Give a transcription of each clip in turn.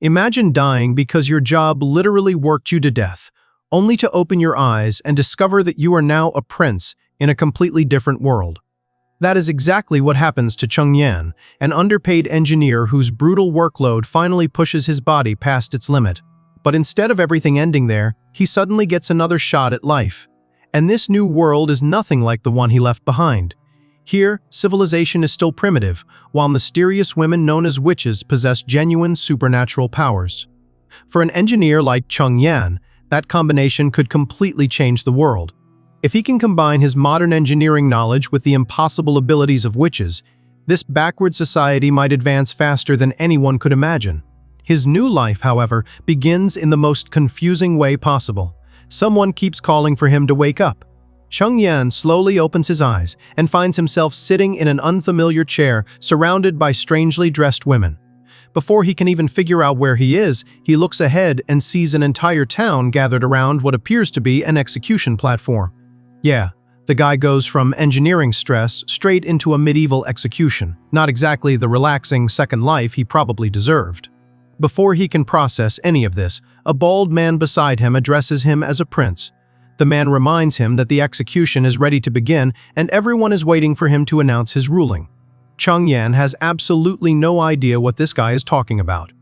Imagine dying because your job literally worked you to death, only to open your eyes and discover that you are now a prince in a completely different world. That is exactly what happens to Chung Yan, an underpaid engineer whose brutal workload finally pushes his body past its limit. But instead of everything ending there, he suddenly gets another shot at life. And this new world is nothing like the one he left behind. Here, civilization is still primitive, while mysterious women known as witches possess genuine supernatural powers. For an engineer like Chung Yan, that combination could completely change the world. If he can combine his modern engineering knowledge with the impossible abilities of witches, this backward society might advance faster than anyone could imagine. His new life, however, begins in the most confusing way possible. Someone keeps calling for him to wake up. Chung Yan slowly opens his eyes and finds himself sitting in an unfamiliar chair surrounded by strangely dressed women. Before he can even figure out where he is, he looks ahead and sees an entire town gathered around what appears to be an execution platform. Yeah, the guy goes from engineering stress straight into a medieval execution, not exactly the relaxing second life he probably deserved. Before he can process any of this, a bald man beside him addresses him as a prince. The man reminds him that the execution is ready to begin and everyone is waiting for him to announce his ruling. Chung Yan has absolutely no idea what this guy is talking about.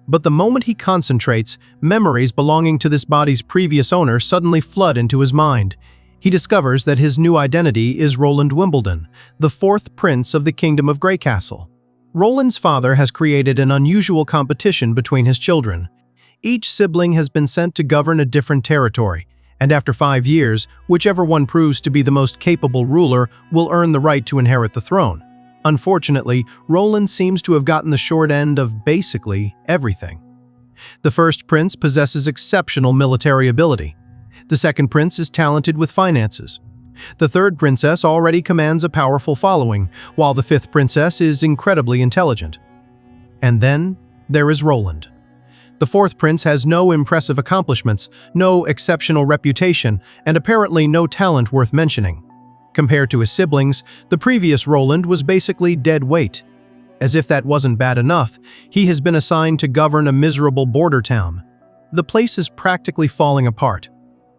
But the moment he concentrates, memories belonging to this body's previous owner suddenly flood into his mind. He discovers that his new identity is Roland Wimbledon, the fourth prince of the Kingdom of Greycastle. Roland's father has created an unusual competition between his children. Each sibling has been sent to govern a different territory, and after 5 years, whichever one proves to be the most capable ruler will earn the right to inherit the throne. Unfortunately, Roland seems to have gotten the short end of basically everything. The first prince possesses exceptional military ability. The second prince is talented with finances. The third princess already commands a powerful following, while the fifth princess is incredibly intelligent. And then there is Roland. The fourth prince has no impressive accomplishments, no exceptional reputation, and apparently no talent worth mentioning. Compared to his siblings, the previous Roland was basically dead weight. As if that wasn't bad enough, he has been assigned to govern a miserable border town. The place is practically falling apart.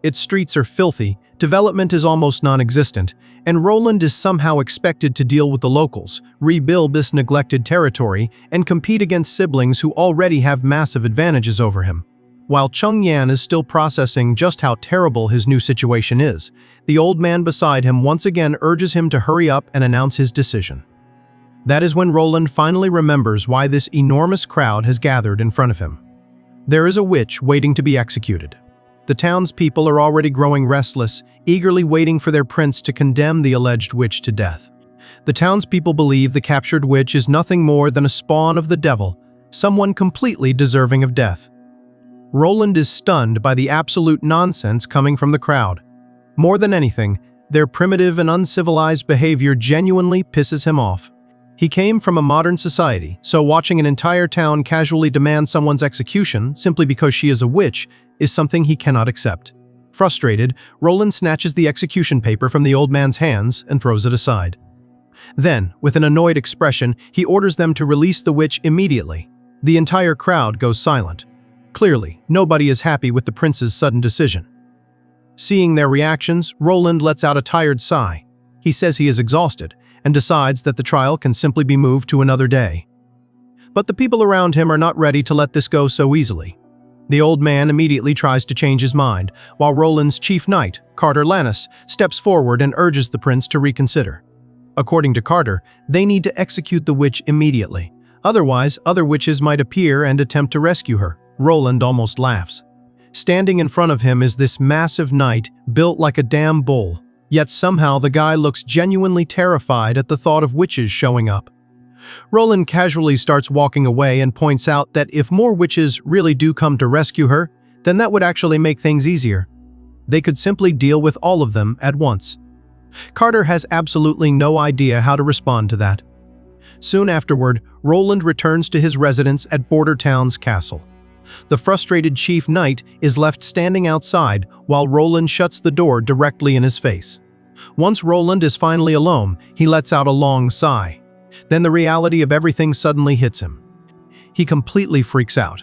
Its streets are filthy, development is almost non-existent, and Roland is somehow expected to deal with the locals, rebuild this neglected territory, and compete against siblings who already have massive advantages over him. While Chung Yan is still processing just how terrible his new situation is, the old man beside him once again urges him to hurry up and announce his decision. That is when Roland finally remembers why this enormous crowd has gathered in front of him. There is a witch waiting to be executed. The townspeople are already growing restless, eagerly waiting for their prince to condemn the alleged witch to death. The townspeople believe the captured witch is nothing more than a spawn of the devil, someone completely deserving of death. Roland is stunned by the absolute nonsense coming from the crowd. More than anything, their primitive and uncivilized behavior genuinely pisses him off. He came from a modern society, so watching an entire town casually demand someone's execution simply because she is a witch is something he cannot accept. Frustrated, Roland snatches the execution paper from the old man's hands and throws it aside. Then, with an annoyed expression, he orders them to release the witch immediately. The entire crowd goes silent. Clearly, nobody is happy with the prince's sudden decision. Seeing their reactions, Roland lets out a tired sigh. He says he is exhausted and decides that the trial can simply be moved to another day. But the people around him are not ready to let this go so easily. The old man immediately tries to change his mind, while Roland's chief knight, Carter Lannis, steps forward and urges the prince to reconsider. According to Carter, they need to execute the witch immediately. Otherwise, other witches might appear and attempt to rescue her. Roland almost laughs. Standing in front of him is this massive knight built like a damn bull, yet somehow the guy looks genuinely terrified at the thought of witches showing up. Roland casually starts walking away and points out that if more witches really do come to rescue her, then that would actually make things easier. They could simply deal with all of them at once. Carter has absolutely no idea how to respond to that. Soon afterward, Roland returns to his residence at Border Town's castle. The frustrated chief knight is left standing outside while Roland shuts the door directly in his face. Once Roland is finally alone, he lets out a long sigh. Then the reality of everything suddenly hits him. He completely freaks out.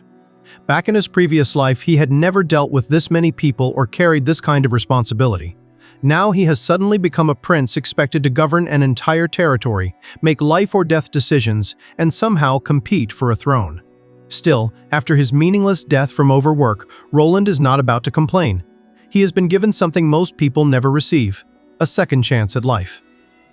Back in his previous life, he had never dealt with this many people or carried this kind of responsibility. Now he has suddenly become a prince expected to govern an entire territory, make life or death decisions, and somehow compete for a throne. Still, after his meaningless death from overwork, Roland is not about to complain. He has been given something most people never receive: a second chance at life.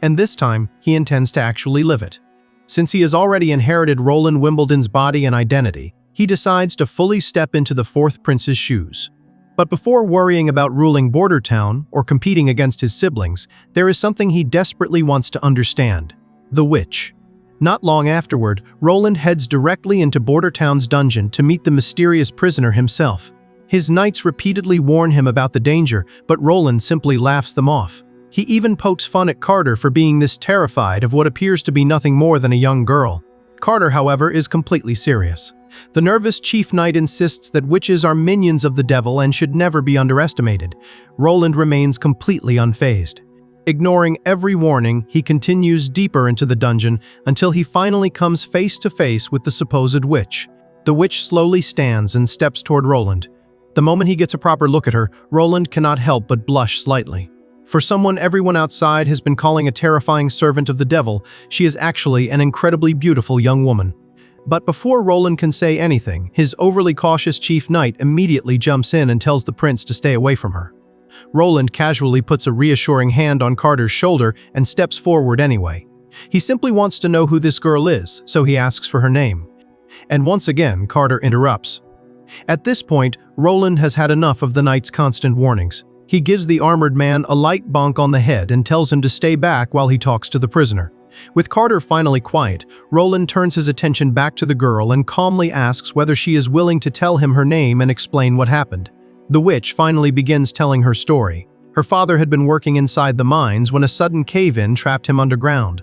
And this time, he intends to actually live it. Since he has already inherited Roland Wimbledon's body and identity, he decides to fully step into the fourth prince's shoes. But before worrying about ruling Border Town or competing against his siblings, there is something he desperately wants to understand: the witch. Not long afterward, Roland heads directly into Border Town's dungeon to meet the mysterious prisoner himself. His knights repeatedly warn him about the danger, but Roland simply laughs them off. He even pokes fun at Carter for being this terrified of what appears to be nothing more than a young girl. Carter, however, is completely serious. The nervous chief knight insists that witches are minions of the devil and should never be underestimated. Roland remains completely unfazed. Ignoring every warning, he continues deeper into the dungeon until he finally comes face to face with the supposed witch. The witch slowly stands and steps toward Roland. The moment he gets a proper look at her, Roland cannot help but blush slightly. For someone everyone outside has been calling a terrifying servant of the devil, she is actually an incredibly beautiful young woman. But before Roland can say anything, his overly cautious chief knight immediately jumps in and tells the prince to stay away from her. Roland casually puts a reassuring hand on Carter's shoulder and steps forward anyway. He simply wants to know who this girl is, so he asks for her name. And once again, Carter interrupts. At this point, Roland has had enough of the knight's constant warnings. He gives the armored man a light bonk on the head and tells him to stay back while he talks to the prisoner. With Carter finally quiet, Roland turns his attention back to the girl and calmly asks whether she is willing to tell him her name and explain what happened. The witch finally begins telling her story. Her father had been working inside the mines when a sudden cave-in trapped him underground.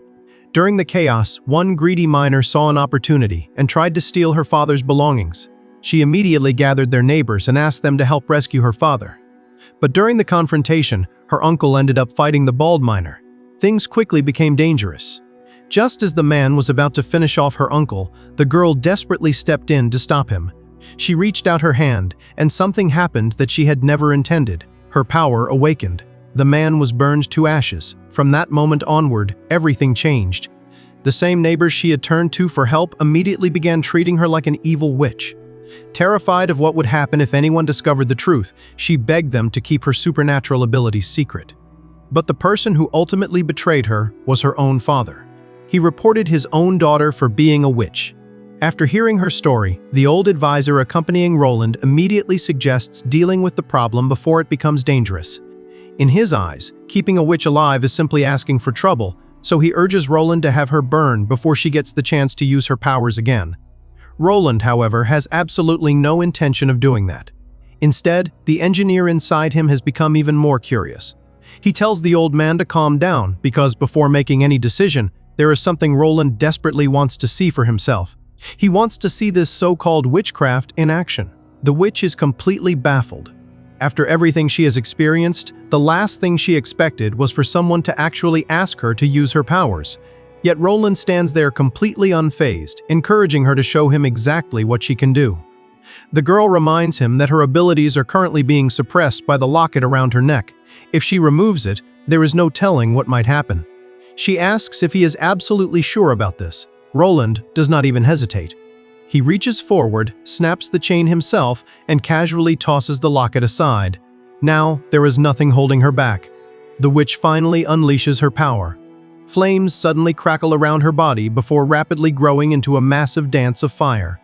During the chaos, one greedy miner saw an opportunity and tried to steal her father's belongings. She immediately gathered their neighbors and asked them to help rescue her father. But during the confrontation, her uncle ended up fighting the bald miner. Things quickly became dangerous. Just as the man was about to finish off her uncle, the girl desperately stepped in to stop him. She reached out her hand, and something happened that she had never intended. Her power awakened. The man was burned to ashes. From that moment onward, everything changed. The same neighbors she had turned to for help immediately began treating her like an evil witch. Terrified of what would happen if anyone discovered the truth, she begged them to keep her supernatural abilities secret. But the person who ultimately betrayed her was her own father. He reported his own daughter for being a witch. After hearing her story, the old advisor accompanying Roland immediately suggests dealing with the problem before it becomes dangerous. In his eyes, keeping a witch alive is simply asking for trouble, so he urges Roland to have her burned before she gets the chance to use her powers again. Roland, however, has absolutely no intention of doing that. Instead, the engineer inside him has become even more curious. He tells the old man to calm down because before making any decision, there is something Roland desperately wants to see for himself. He wants to see this so-called witchcraft in action. The witch is completely baffled. After everything she has experienced, the last thing she expected was for someone to actually ask her to use her powers. Yet Roland stands there completely unfazed, encouraging her to show him exactly what she can do. The girl reminds him that her abilities are currently being suppressed by the locket around her neck. If she removes it, there is no telling what might happen. She asks if he is absolutely sure about this. Roland does not even hesitate. He reaches forward, snaps the chain himself, and casually tosses the locket aside. Now, there is nothing holding her back. The witch finally unleashes her power. Flames suddenly crackle around her body before rapidly growing into a massive dance of fire.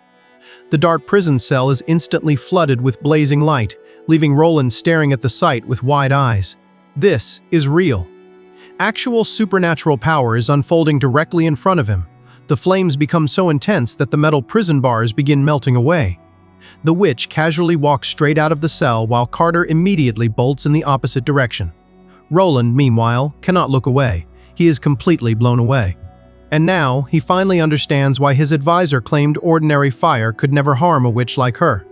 The dark prison cell is instantly flooded with blazing light, leaving Roland staring at the sight with wide eyes. This is real. Actual supernatural power is unfolding directly in front of him. The flames become so intense that the metal prison bars begin melting away. The witch casually walks straight out of the cell while Carter immediately bolts in the opposite direction. Roland, meanwhile, cannot look away. He is completely blown away. And now, he finally understands why his advisor claimed ordinary fire could never harm a witch like her.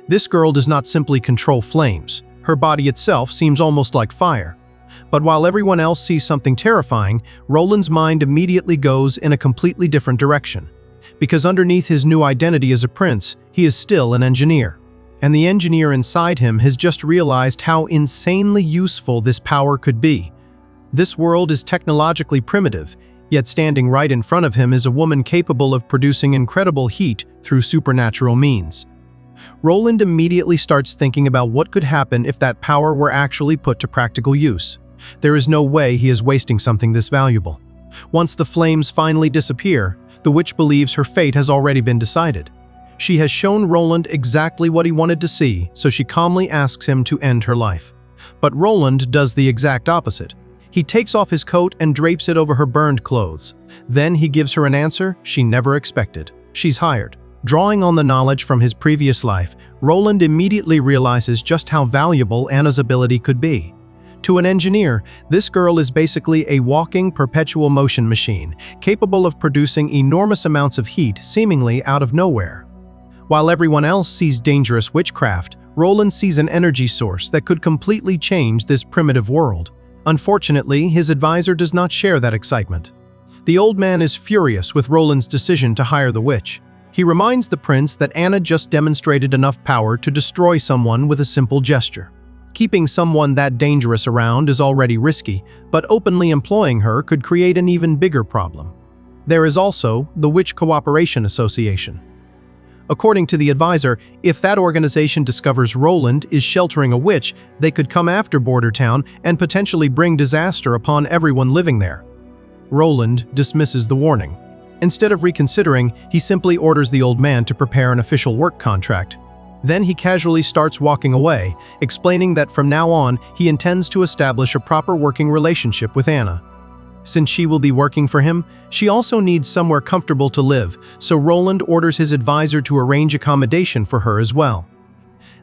This girl does not simply control flames. Her body itself seems almost like fire. But while everyone else sees something terrifying, Roland's mind immediately goes in a completely different direction. Because underneath his new identity as a prince, He is still an engineer, and the engineer inside him has just realized how insanely useful this power could be. This world is technologically primitive, yet standing right in front of him is a woman capable of producing incredible heat through supernatural means. Roland immediately starts thinking about what could happen if that power were actually put to practical use. There is no way he is wasting something this valuable. Once the flames finally disappear, the witch believes her fate has already been decided. She has shown Roland exactly what he wanted to see, so she calmly asks him to end her life. But Roland does the exact opposite. He takes off his coat and drapes it over her burned clothes. Then he gives her an answer she never expected. She's hired. Drawing on the knowledge from his previous life, Roland immediately realizes just how valuable Anna's ability could be. To an engineer, this girl is basically a walking perpetual motion machine, capable of producing enormous amounts of heat seemingly out of nowhere. While everyone else sees dangerous witchcraft, Roland sees an energy source that could completely change this primitive world. Unfortunately, his advisor does not share that excitement. The old man is furious with Roland's decision to hire the witch. He reminds the prince that Anna just demonstrated enough power to destroy someone with a simple gesture. Keeping someone that dangerous around is already risky, but openly employing her could create an even bigger problem. There is also the Witch Cooperation Association. According to the advisor, if that organization discovers Roland is sheltering a witch, they could come after Border Town and potentially bring disaster upon everyone living there. Roland dismisses the warning. Instead of reconsidering, he simply orders the old man to prepare an official work contract. Then he casually starts walking away, explaining that from now on, he intends to establish a proper working relationship with Anna. Since she will be working for him, she also needs somewhere comfortable to live, so Roland orders his advisor to arrange accommodation for her as well.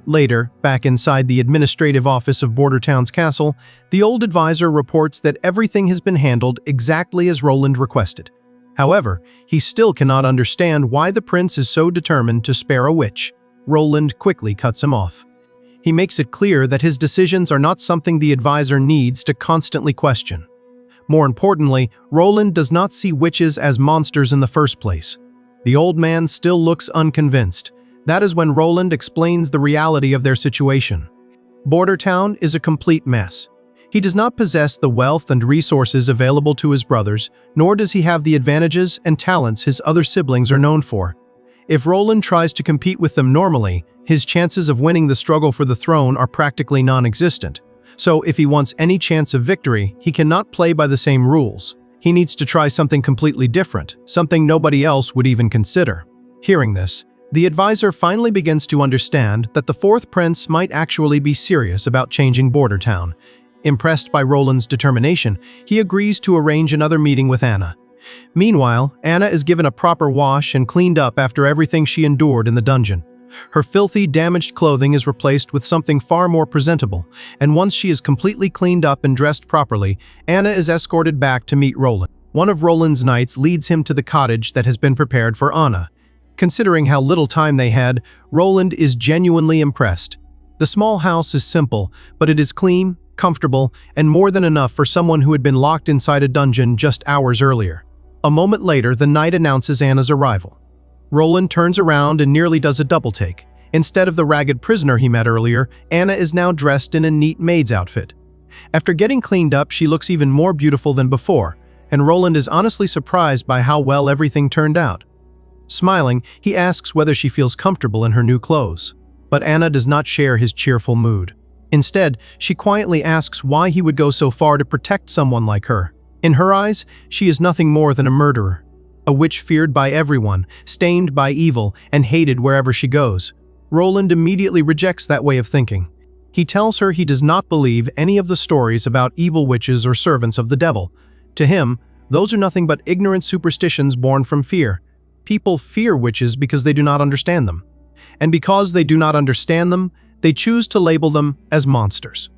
Later, back inside the administrative office of Bordertown's castle, the old advisor reports that everything has been handled exactly as Roland requested. However, he still cannot understand why the prince is so determined to spare a witch. Roland quickly cuts him off. He makes it clear that his decisions are not something the advisor needs to constantly question. More importantly, Roland does not see witches as monsters in the first place. The old man still looks unconvinced. That is when Roland explains the reality of their situation. Border Town is a complete mess. He does not possess the wealth and resources available to his brothers, nor does he have the advantages and talents his other siblings are known for. If Roland tries to compete with them normally, his chances of winning the struggle for the throne are practically non-existent. So if he wants any chance of victory, he cannot play by the same rules. He needs to try something completely different, something nobody else would even consider. Hearing this, the advisor finally begins to understand that the fourth prince might actually be serious about changing Border Town. Impressed by Roland's determination, he agrees to arrange another meeting with Anna. Meanwhile, Anna is given a proper wash and cleaned up after everything she endured in the dungeon. Her filthy, damaged clothing is replaced with something far more presentable, and once she is completely cleaned up and dressed properly, Anna is escorted back to meet Roland. One of Roland's knights leads him to the cottage that has been prepared for Anna. Considering how little time they had, Roland is genuinely impressed. The small house is simple, but it is clean, comfortable, and more than enough for someone who had been locked inside a dungeon just hours earlier. A moment later, the knight announces Anna's arrival. Roland turns around and nearly does a double-take. Instead of the ragged prisoner he met earlier, Anna is now dressed in a neat maid's outfit. After getting cleaned up, she looks even more beautiful than before, and Roland is honestly surprised by how well everything turned out. Smiling, he asks whether she feels comfortable in her new clothes. But Anna does not share his cheerful mood. Instead, she quietly asks why he would go so far to protect someone like her. In her eyes, she is nothing more than a murderer. A witch feared by everyone, stained by evil, and hated wherever she goes. Roland immediately rejects that way of thinking. He tells her he does not believe any of the stories about evil witches or servants of the devil. To him, those are nothing but ignorant superstitions born from fear. People fear witches because they do not understand them. And because they do not understand them, they choose to label them as monsters.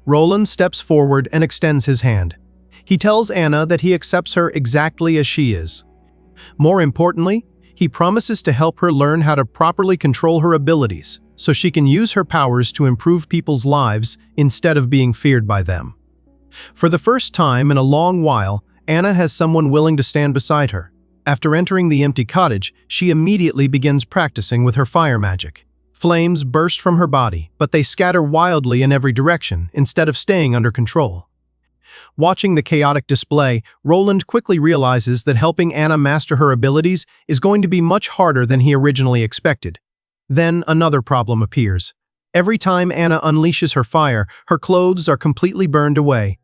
Roland steps forward and extends his hand. He tells Anna that he accepts her exactly as she is. More importantly, he promises to help her learn how to properly control her abilities so she can use her powers to improve people's lives instead of being feared by them. For the first time in a long while, Anna has someone willing to stand beside her. After entering the empty cottage, she immediately begins practicing with her fire magic. Flames burst from her body, but they scatter wildly in every direction instead of staying under control. Watching the chaotic display, Roland quickly realizes that helping Anna master her abilities is going to be much harder than he originally expected. Then another problem appears. Every time Anna unleashes her fire, her clothes are completely burned away.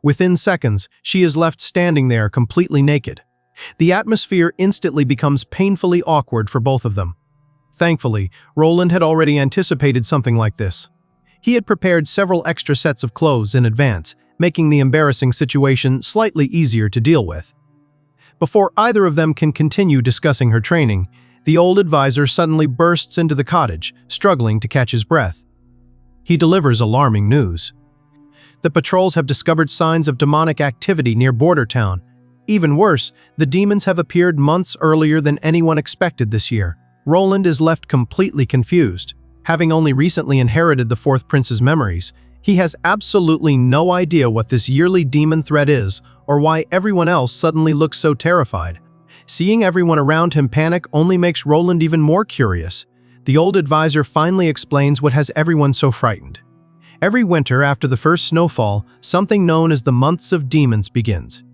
Within seconds, she is left standing there completely naked. The atmosphere instantly becomes painfully awkward for both of them. Thankfully, Roland had already anticipated something like this. He had prepared several extra sets of clothes in advance, making the embarrassing situation slightly easier to deal with. Before either of them can continue discussing her training, the old advisor suddenly bursts into the cottage, struggling to catch his breath. He delivers alarming news. The patrols have discovered signs of demonic activity near Border Town. Even worse, the demons have appeared months earlier than anyone expected this year. Roland is left completely confused. Having only recently inherited the Fourth Prince's memories, he has absolutely no idea what this yearly demon threat is or why everyone else suddenly looks so terrified. Seeing everyone around him panic only makes Roland even more curious. The old advisor finally explains what has everyone so frightened. Every winter after the first snowfall, something known as the Months of Demons begins.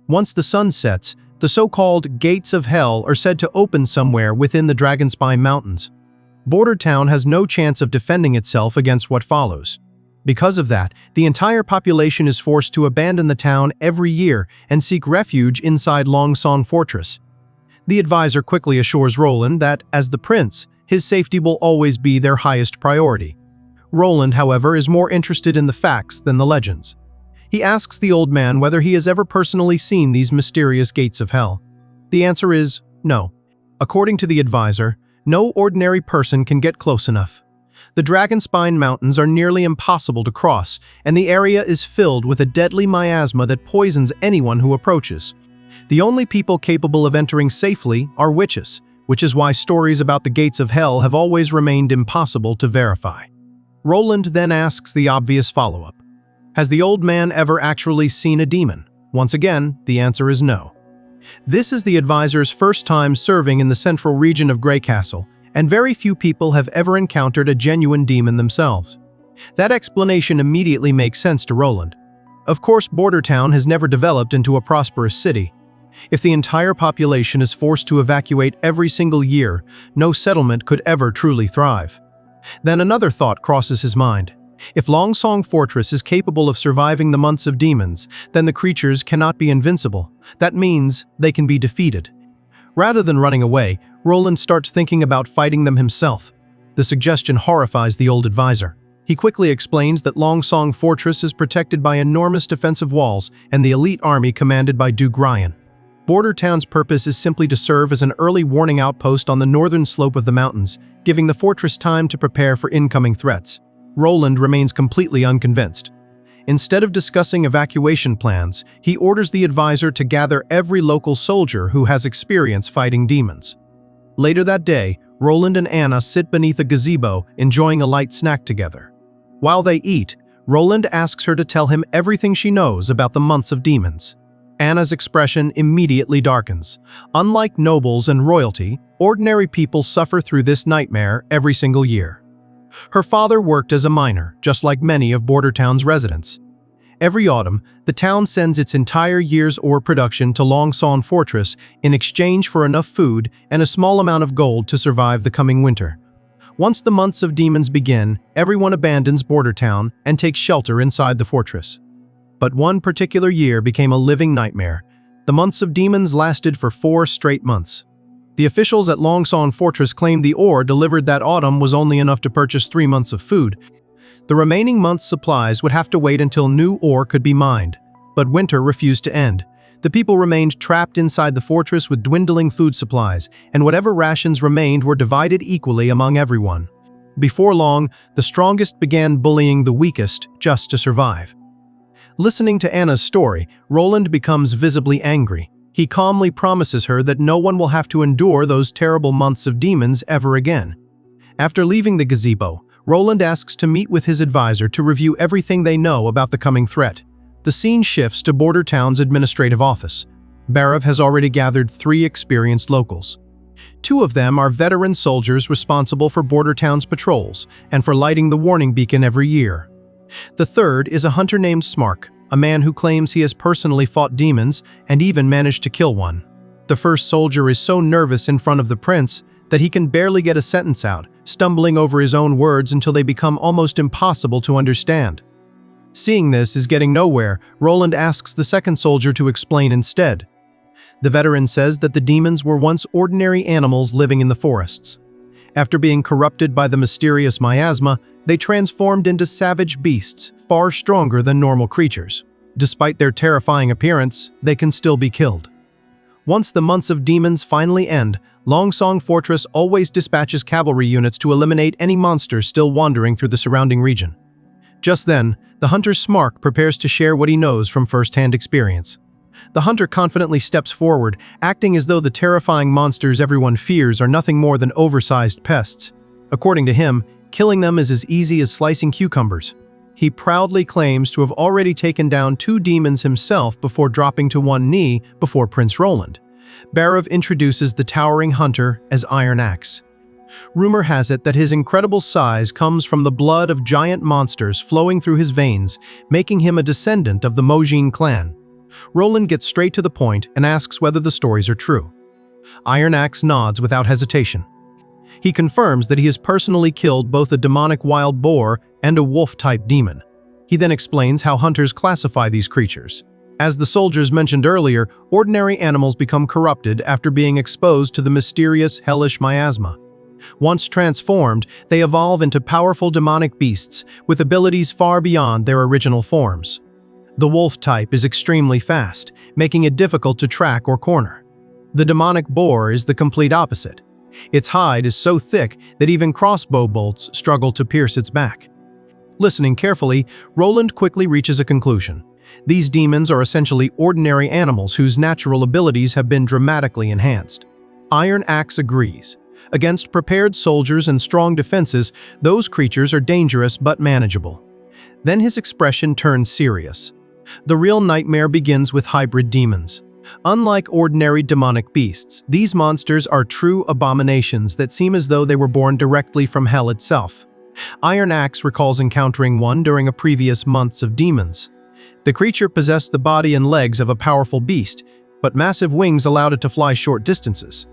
Once the sun sets, the so-called Gates of Hell are said to open somewhere within the Dragonspine Mountains. Border Town has no chance of defending itself against what follows. Because of that, the entire population is forced to abandon the town every year and seek refuge inside Longsong Fortress. The advisor quickly assures Roland that, as the prince, his safety will always be their highest priority. Roland, however, is more interested in the facts than the legends. He asks the old man whether he has ever personally seen these mysterious gates of hell. The answer is no. According to the advisor, no ordinary person can get close enough. The Dragonspine Mountains are nearly impossible to cross, and the area is filled with a deadly miasma that poisons anyone who approaches. The only people capable of entering safely are witches, which is why stories about the gates of hell have always remained impossible to verify. Roland then asks the obvious follow-up. Has the old man ever actually seen a demon? Once again, the answer is no. This is the advisor's first time serving in the central region of Grey Castle, and very few people have ever encountered a genuine demon themselves. That explanation immediately makes sense to Roland. Of course, Border Town has never developed into a prosperous city. If the entire population is forced to evacuate every single year, no settlement could ever truly thrive. Then another thought crosses his mind. If Longsong Fortress is capable of surviving the months of demons, then the creatures cannot be invincible. That means they can be defeated. Rather than running away, Roland starts thinking about fighting them himself. The suggestion horrifies the old advisor. He quickly explains that Longsong Fortress is protected by enormous defensive walls and the elite army commanded by Duke Ryan. Border Town's purpose is simply to serve as an early warning outpost on the northern slope of the mountains, giving the fortress time to prepare for incoming threats. Roland remains completely unconvinced. Instead of discussing evacuation plans, he orders the advisor to gather every local soldier who has experience fighting demons. Later that day, Roland and Anna sit beneath a gazebo, enjoying a light snack together. While they eat, Roland asks her to tell him everything she knows about the months of demons. Anna's expression immediately darkens. Unlike nobles and royalty, ordinary people suffer through this nightmare every single year. Her father worked as a miner, just like many of Border Town's residents. Every autumn, the town sends its entire year's ore production to Longsong Fortress in exchange for enough food and a small amount of gold to survive the coming winter. Once the months of demons begin, everyone abandons Border Town and takes shelter inside the fortress. But one particular year became a living nightmare. The months of demons lasted for 4 straight months. The officials at Longsong Fortress claimed the ore delivered that autumn was only enough to purchase 3 months of food. The remaining month's supplies would have to wait until new ore could be mined. But winter refused to end. The people remained trapped inside the fortress with dwindling food supplies, and whatever rations remained were divided equally among everyone. Before long, the strongest began bullying the weakest just to survive. Listening to Anna's story, Roland becomes visibly angry. He calmly promises her that no one will have to endure those terrible months of demons ever again. After leaving the gazebo, Roland asks to meet with his advisor to review everything they know about the coming threat. The scene shifts to Border Town's administrative office. Barav has already gathered 3 experienced locals. 2 of them are veteran soldiers responsible for border towns patrols and for lighting the warning beacon every year. The third is a hunter named Smark, a man who claims he has personally fought demons and even managed to kill one. The first soldier is so nervous in front of the prince that he can barely get a sentence out, stumbling over his own words until they become almost impossible to understand. Seeing this is getting nowhere, Roland asks the second soldier to explain instead. The veteran says that the demons were once ordinary animals living in the forests. After being corrupted by the mysterious miasma, they transformed into savage beasts, far stronger than normal creatures. Despite their terrifying appearance, they can still be killed. Once the months of demons finally end, Longsong Fortress always dispatches cavalry units to eliminate any monsters still wandering through the surrounding region. Just then, the hunter Smark prepares to share what he knows from first-hand experience. The hunter confidently steps forward, acting as though the terrifying monsters everyone fears are nothing more than oversized pests. According to him, killing them is as easy as slicing cucumbers. He proudly claims to have already taken down 2 demons himself before dropping to one knee before Prince Roland. Barav introduces the towering hunter as Iron Axe. Rumor has it that his incredible size comes from the blood of giant monsters flowing through his veins, making him a descendant of the Mojin clan. Roland gets straight to the point and asks whether the stories are true. Iron Axe nods without hesitation. He confirms that he has personally killed both a demonic wild boar and a wolf-type demon. He then explains how hunters classify these creatures. As the soldiers mentioned earlier, ordinary animals become corrupted after being exposed to the mysterious hellish miasma. Once transformed, they evolve into powerful demonic beasts with abilities far beyond their original forms. The wolf type is extremely fast, making it difficult to track or corner. The demonic boar is the complete opposite. Its hide is so thick that even crossbow bolts struggle to pierce its back. Listening carefully, Roland quickly reaches a conclusion. These demons are essentially ordinary animals whose natural abilities have been dramatically enhanced. Iron Axe agrees. Against prepared soldiers and strong defenses, those creatures are dangerous but manageable. Then his expression turns serious. The real nightmare begins with hybrid demons. Unlike ordinary demonic beasts, these monsters are true abominations that seem as though they were born directly from hell itself. Iron Axe recalls encountering one during a previous months of demons. The creature possessed the body and legs of a powerful beast, but massive wings allowed it to fly short distances.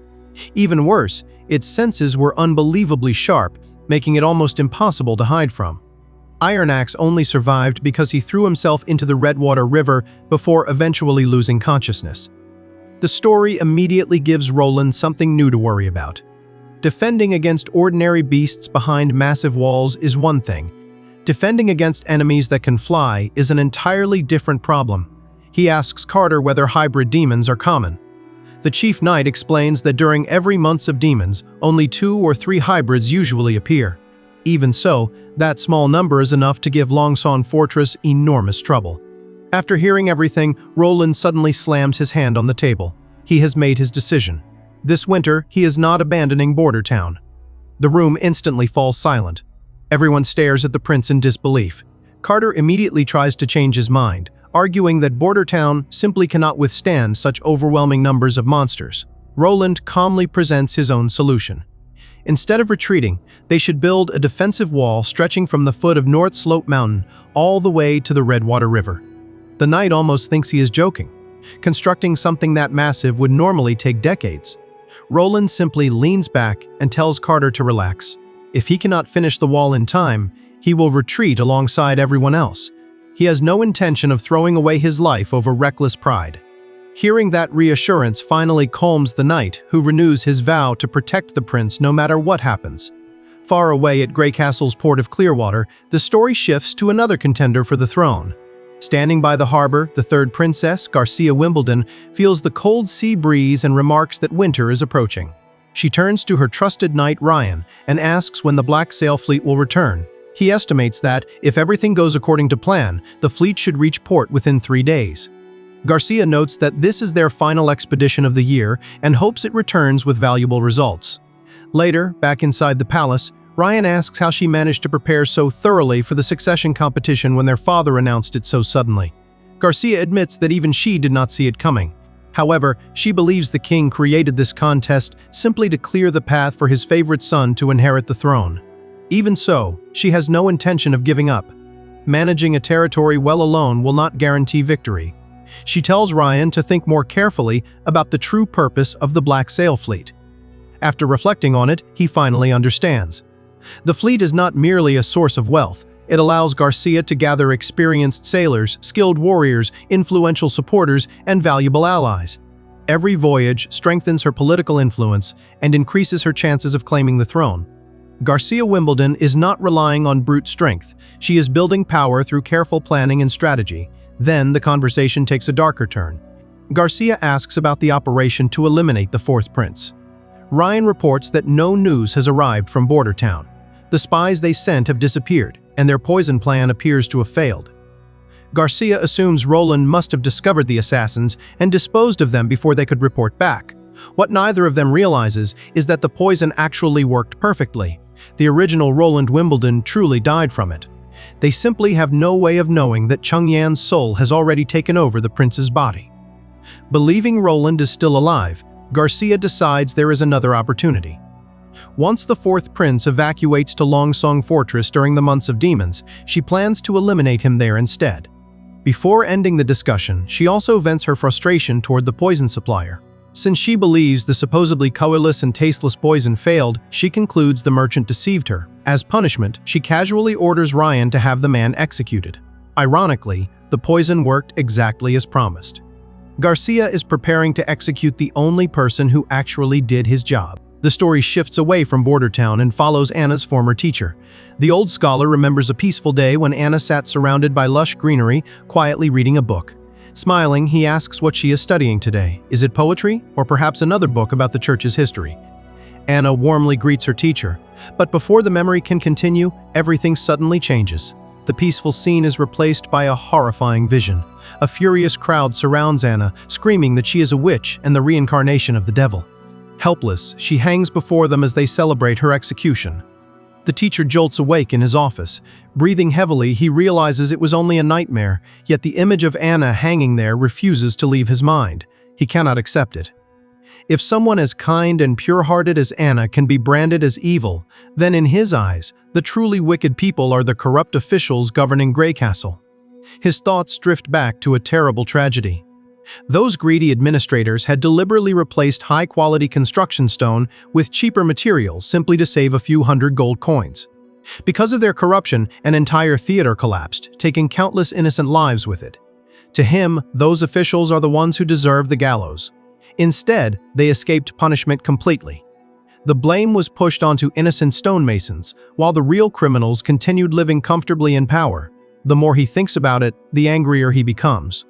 Even worse, its senses were unbelievably sharp, making it almost impossible to hide from. Iron Axe only survived because he threw himself into the Redwater River before eventually losing consciousness. The story immediately gives Roland something new to worry about. Defending against ordinary beasts behind massive walls is one thing. Defending against enemies that can fly is an entirely different problem. He asks Carter whether hybrid demons are common. The Chief Knight explains that during every months of demons, only 2 or 3 hybrids usually appear. Even so, that small number is enough to give Longsong Fortress enormous trouble. After hearing everything, Roland suddenly slams his hand on the table. He has made his decision. This winter, he is not abandoning Border Town. The room instantly falls silent. Everyone stares at the prince in disbelief. Carter immediately tries to change his mind, arguing that Border Town simply cannot withstand such overwhelming numbers of monsters. Roland calmly presents his own solution. Instead of retreating, they should build a defensive wall stretching from the foot of North Slope Mountain all the way to the Redwater River. The knight almost thinks he is joking. Constructing something that massive would normally take decades. Roland simply leans back and tells Carter to relax. If he cannot finish the wall in time, he will retreat alongside everyone else. He has no intention of throwing away his life over reckless pride. Hearing that reassurance finally calms the knight, who renews his vow to protect the prince no matter what happens. Far away at Grey Castle's port of Clearwater, the story shifts to another contender for the throne. Standing by the harbor, the third princess, Garcia Wimbledon, feels the cold sea breeze and remarks that winter is approaching. She turns to her trusted knight Ryan and asks when the Black Sail fleet will return. He estimates that, if everything goes according to plan, the fleet should reach port within 3 days. Garcia notes that this is their final expedition of the year and hopes it returns with valuable results. Later, back inside the palace, Ryan asks how she managed to prepare so thoroughly for the succession competition when their father announced it so suddenly. Garcia admits that even she did not see it coming. However, she believes the king created this contest simply to clear the path for his favorite son to inherit the throne. Even so, she has no intention of giving up. Managing a territory well alone will not guarantee victory. She tells Ryan to think more carefully about the true purpose of the Black Sail Fleet. After reflecting on it, he finally understands. The fleet is not merely a source of wealth. It allows Garcia to gather experienced sailors, skilled warriors, influential supporters, and valuable allies. Every voyage strengthens her political influence and increases her chances of claiming the throne. Garcia Wimbledon is not relying on brute strength. She is building power through careful planning and strategy. Then the conversation takes a darker turn. Garcia asks about the operation to eliminate the fourth prince. Ryan reports that no news has arrived from Border Town. The spies they sent have disappeared, and their poison plan appears to have failed. Garcia assumes Roland must have discovered the assassins and disposed of them before they could report back. What neither of them realizes is that the poison actually worked perfectly. The original Roland Wimbledon truly died from it. They simply have no way of knowing that Chung Yan's soul has already taken over the prince's body. Believing Roland is still alive, Garcia decides there is another opportunity. Once the fourth prince evacuates to Longsong Fortress during the months of demons, she plans to eliminate him there instead. Before ending the discussion, she also vents her frustration toward the poison supplier. Since she believes the supposedly colorless and tasteless poison failed, she concludes the merchant deceived her. As punishment, she casually orders Ryan to have the man executed. Ironically, the poison worked exactly as promised. Garcia is preparing to execute the only person who actually did his job. The story shifts away from Border Town and follows Anna's former teacher. The old scholar remembers a peaceful day when Anna sat surrounded by lush greenery, quietly reading a book. Smiling, he asks what she is studying today. Is it poetry, or perhaps another book about the church's history? Anna warmly greets her teacher, but before the memory can continue, everything suddenly changes. The peaceful scene is replaced by a horrifying vision. A furious crowd surrounds Anna, screaming that she is a witch and the reincarnation of the devil. Helpless, she hangs before them as they celebrate her execution. The teacher jolts awake in his office. Breathing heavily, he realizes it was only a nightmare, yet the image of Anna hanging there refuses to leave his mind. He cannot accept it. If someone as kind and pure-hearted as Anna can be branded as evil, then in his eyes, the truly wicked people are the corrupt officials governing Grey Castle. His thoughts drift back to a terrible tragedy. Those greedy administrators had deliberately replaced high-quality construction stone with cheaper materials simply to save a few hundred gold coins. Because of their corruption, an entire theater collapsed, taking countless innocent lives with it. To him, those officials are the ones who deserve the gallows. Instead, they escaped punishment completely. The blame was pushed onto innocent stonemasons, while the real criminals continued living comfortably in power. The more he thinks about it, the angrier he becomes.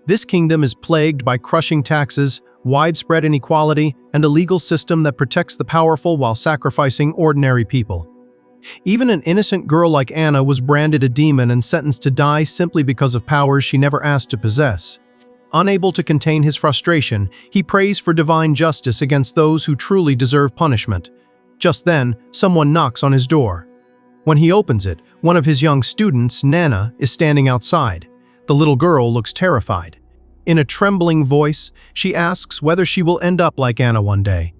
This kingdom is plagued by crushing taxes, widespread inequality, and a legal system that protects the powerful while sacrificing ordinary people. Even an innocent girl like Anna was branded a demon and sentenced to die simply because of powers she never asked to possess. Unable to contain his frustration, he prays for divine justice against those who truly deserve punishment. Just then, someone knocks on his door. When he opens it, one of his young students, Nana, is standing outside. The little girl looks terrified. In a trembling voice, she asks whether she will end up like Anna one day.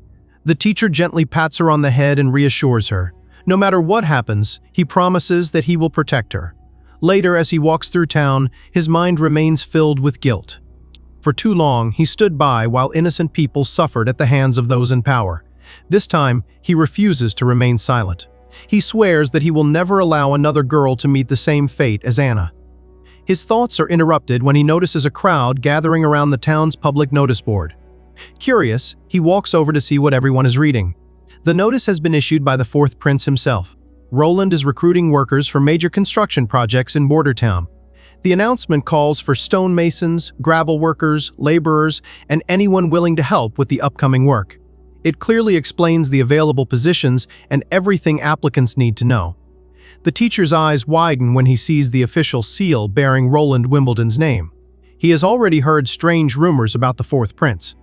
The teacher gently pats her on the head and reassures her. No matter what happens, he promises that he will protect her. Later, as he walks through town, his mind remains filled with guilt. For too long, he stood by while innocent people suffered at the hands of those in power. This time, he refuses to remain silent. He swears that he will never allow another girl to meet the same fate as Anna. His thoughts are interrupted when he notices a crowd gathering around the town's public notice board. Curious, he walks over to see what everyone is reading. The notice has been issued by the fourth prince himself. Roland is recruiting workers for major construction projects in Border Town. The announcement calls for stonemasons, gravel workers, laborers, and anyone willing to help with the upcoming work. It clearly explains the available positions and everything applicants need to know. The teacher's eyes widen when he sees the official seal bearing Roland Wimbledon's name. He has already heard strange rumors about the fourth prince.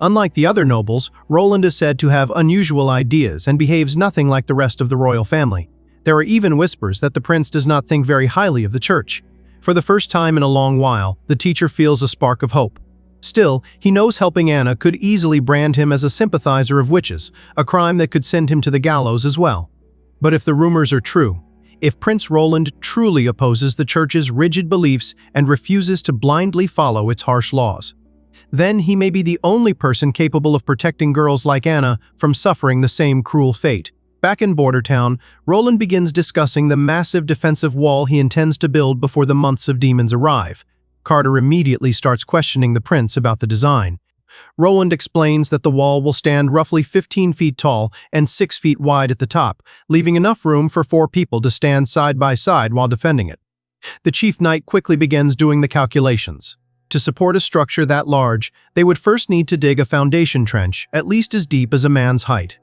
Unlike the other nobles, Roland is said to have unusual ideas and behaves nothing like the rest of the royal family. There are even whispers that the prince does not think very highly of the church. For the first time in a long while, the teacher feels a spark of hope. Still, he knows helping Anna could easily brand him as a sympathizer of witches, a crime that could send him to the gallows as well. But if the rumors are true, if Prince Roland truly opposes the church's rigid beliefs and refuses to blindly follow its harsh laws, then he may be the only person capable of protecting girls like Anna from suffering the same cruel fate. Back in Border Town, Roland begins discussing the massive defensive wall he intends to build before the months of demons arrive. Carter immediately starts questioning the prince about the design. Roland explains that the wall will stand roughly 15 feet tall and 6 feet wide at the top, leaving enough room for 4 people to stand side by side while defending it. The chief knight quickly begins doing the calculations. To support a structure that large, they would first need to dig a foundation trench, at least as deep as a man's height.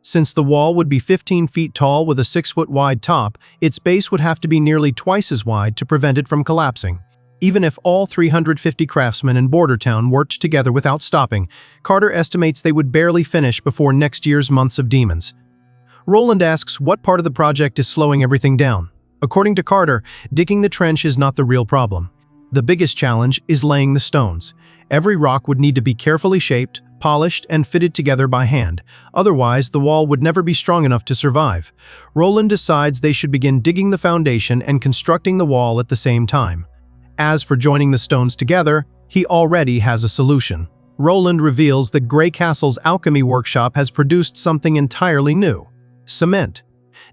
Since the wall would be 15 feet tall with a 6-foot wide top, its base would have to be nearly twice as wide to prevent it from collapsing. Even if all 350 craftsmen in Border Town worked together without stopping, Carter estimates they would barely finish before next year's months of demons. Roland asks what part of the project is slowing everything down. According to Carter, digging the trench is not the real problem. The biggest challenge is laying the stones. Every rock would need to be carefully shaped, polished, and fitted together by hand. Otherwise, the wall would never be strong enough to survive. Roland decides they should begin digging the foundation and constructing the wall at the same time. As for joining the stones together, he already has a solution. Roland reveals that Grey Castle's alchemy workshop has produced something entirely new: cement.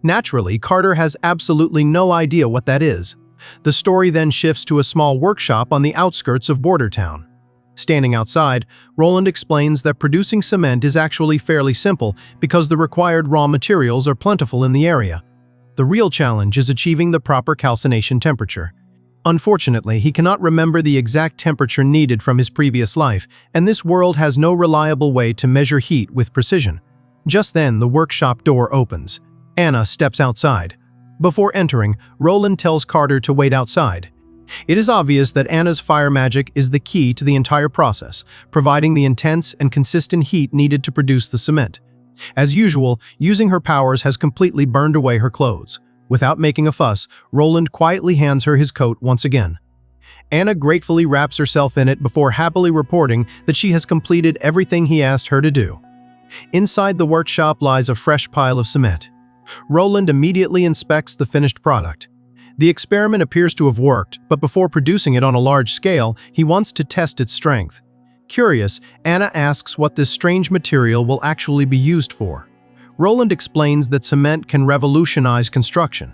Naturally, Carter has absolutely no idea what that is. The story then shifts to a small workshop on the outskirts of Border Town. Standing outside, Roland explains that producing cement is actually fairly simple because the required raw materials are plentiful in the area. The real challenge is achieving the proper calcination temperature. Unfortunately, he cannot remember the exact temperature needed from his previous life, and this world has no reliable way to measure heat with precision. Just then, the workshop door opens. Anna steps outside. Before entering, Roland tells Carter to wait outside. It is obvious that Anna's fire magic is the key to the entire process, providing the intense and consistent heat needed to produce the cement. As usual, using her powers has completely burned away her clothes. Without making a fuss, Roland quietly hands her his coat once again. Anna gratefully wraps herself in it before happily reporting that she has completed everything he asked her to do. Inside the workshop lies a fresh pile of cement. Roland immediately inspects the finished product. The experiment appears to have worked, but before producing it on a large scale, he wants to test its strength. Curious, Anna asks what this strange material will actually be used for. Roland explains that cement can revolutionize construction.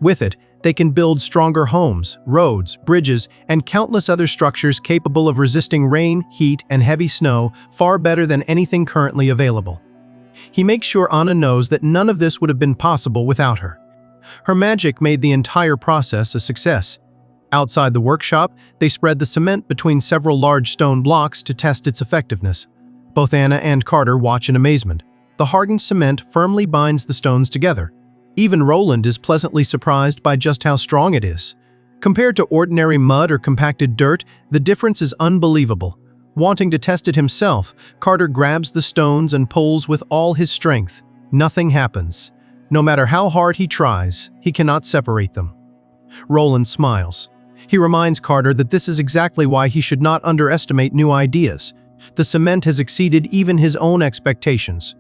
With it, they can build stronger homes, roads, bridges, and countless other structures capable of resisting rain, heat, and heavy snow far better than anything currently available. He makes sure Anna knows that none of this would have been possible without her. Her magic made the entire process a success. Outside the workshop, they spread the cement between several large stone blocks to test its effectiveness. Both Anna and Carter watch in amazement. The hardened cement firmly binds the stones together. Even Roland is pleasantly surprised by just how strong it is. Compared to ordinary mud or compacted dirt, the difference is unbelievable. Wanting to test it himself, Carter grabs the stones and pulls with all his strength. Nothing happens. No matter how hard he tries, he cannot separate them. Roland smiles. He reminds Carter that this is exactly why he should not underestimate new ideas. The cement has exceeded even his own expectations.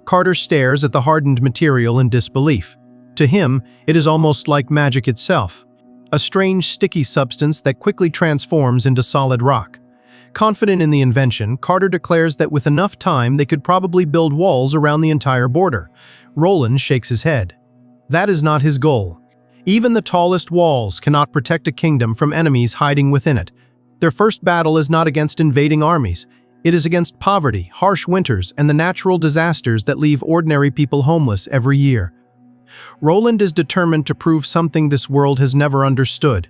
Carter stares at the hardened material in disbelief. To him, it is almost like magic itself, a strange sticky substance that quickly transforms into solid rock. Confident in the invention, Carter declares that with enough time they could probably build walls around the entire border. Roland shakes his head. That is not his goal. Even the tallest walls cannot protect a kingdom from enemies hiding within it. Their first battle is not against invading armies. It is against poverty, harsh winters, and the natural disasters that leave ordinary people homeless every year. Roland is determined to prove something this world has never understood.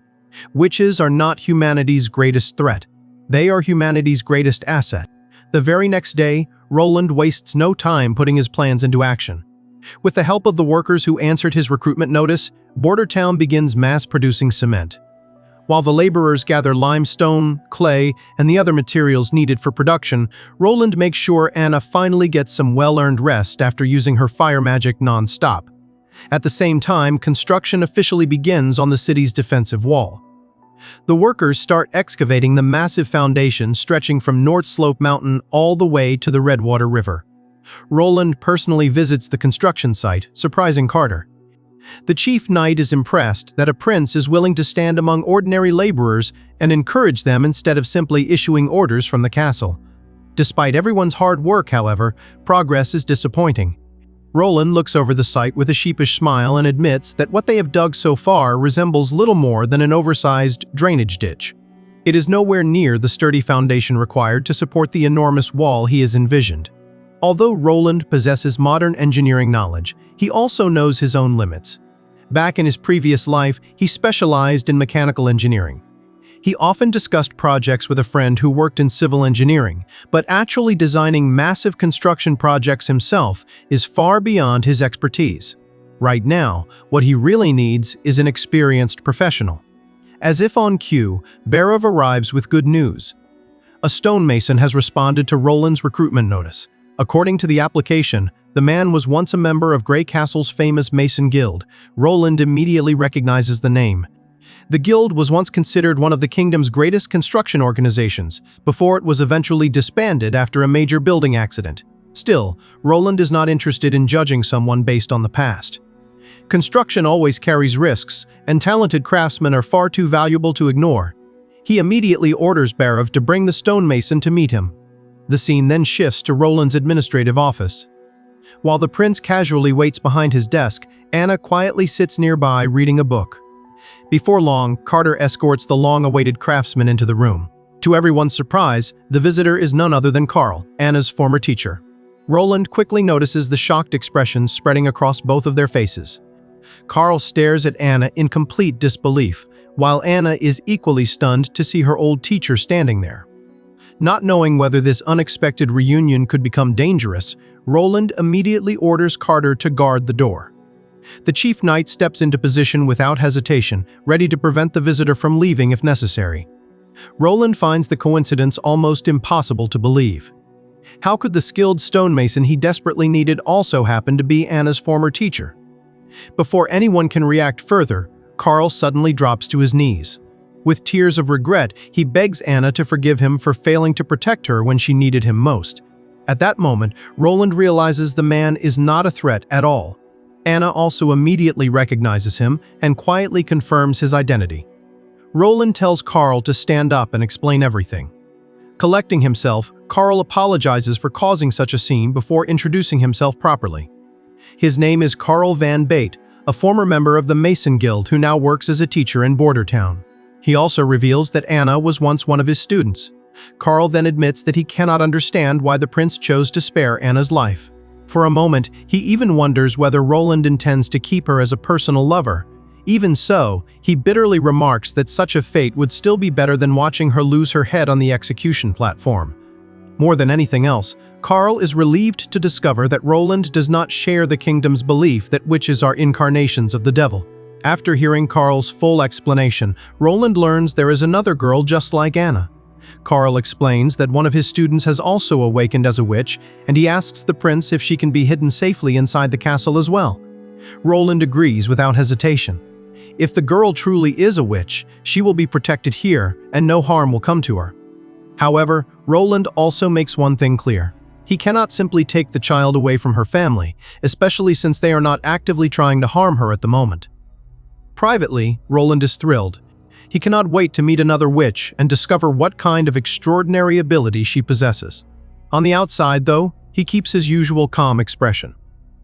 Witches are not humanity's greatest threat. They are humanity's greatest asset. The very next day, Roland wastes no time putting his plans into action. With the help of the workers who answered his recruitment notice, Border Town begins mass-producing cement. While the laborers gather limestone, clay, and the other materials needed for production, Roland makes sure Anna finally gets some well-earned rest after using her fire magic non-stop. At the same time, construction officially begins on the city's defensive wall. The workers start excavating the massive foundation stretching from North Slope Mountain all the way to the Redwater River. Roland personally visits the construction site, surprising Carter. The chief knight is impressed that a prince is willing to stand among ordinary laborers and encourage them instead of simply issuing orders from the castle. Despite everyone's hard work, however, progress is disappointing. Roland looks over the site with a sheepish smile and admits that what they have dug so far resembles little more than an oversized drainage ditch. It is nowhere near the sturdy foundation required to support the enormous wall he has envisioned. Although Roland possesses modern engineering knowledge, he also knows his own limits. Back in his previous life, he specialized in mechanical engineering. He often discussed projects with a friend who worked in civil engineering, but actually designing massive construction projects himself is far beyond his expertise. Right now, what he really needs is an experienced professional. As if on cue, Barov arrives with good news. A stonemason has responded to Roland's recruitment notice. According to the application, the man was once a member of Grey Castle's famous Mason Guild. Roland immediately recognizes the name. The guild was once considered one of the kingdom's greatest construction organizations, before it was eventually disbanded after a major building accident. Still, Roland is not interested in judging someone based on the past. Construction always carries risks, and talented craftsmen are far too valuable to ignore. He immediately orders Barov to bring the stonemason to meet him. The scene then shifts to Roland's administrative office. While the prince casually waits behind his desk, Anna quietly sits nearby reading a book. Before long, Carter escorts the long-awaited craftsman into the room. To everyone's surprise, the visitor is none other than Carl, Anna's former teacher. Roland quickly notices the shocked expressions spreading across both of their faces. Carl stares at Anna in complete disbelief, while Anna is equally stunned to see her old teacher standing there. Not knowing whether this unexpected reunion could become dangerous, Roland immediately orders Carter to guard the door. The chief knight steps into position without hesitation, ready to prevent the visitor from leaving if necessary. Roland finds the coincidence almost impossible to believe. How could the skilled stonemason he desperately needed also happen to be Anna's former teacher? Before anyone can react further, Carl suddenly drops to his knees. With tears of regret, he begs Anna to forgive him for failing to protect her when she needed him most. At that moment, Roland realizes the man is not a threat at all. Anna also immediately recognizes him and quietly confirms his identity. Roland tells Carl to stand up and explain everything. Collecting himself, Carl apologizes for causing such a scene before introducing himself properly. His name is Carl Van Bate, a former member of the Mason Guild who now works as a teacher in Bordertown. He also reveals that Anna was once one of his students. Carl then admits that he cannot understand why the prince chose to spare Anna's life. For a moment, he even wonders whether Roland intends to keep her as a personal lover. Even so, he bitterly remarks that such a fate would still be better than watching her lose her head on the execution platform. More than anything else, Carl is relieved to discover that Roland does not share the kingdom's belief that witches are incarnations of the devil. After hearing Carl's full explanation, Roland learns there is another girl just like Anna. Carl explains that one of his students has also awakened as a witch, and he asks the prince if she can be hidden safely inside the castle as well. Roland agrees without hesitation. If the girl truly is a witch, she will be protected here, and no harm will come to her. However, Roland also makes one thing clear. He cannot simply take the child away from her family, especially since they are not actively trying to harm her at the moment. Privately, Roland is thrilled. He cannot wait to meet another witch and discover what kind of extraordinary ability she possesses. On the outside, though, he keeps his usual calm expression.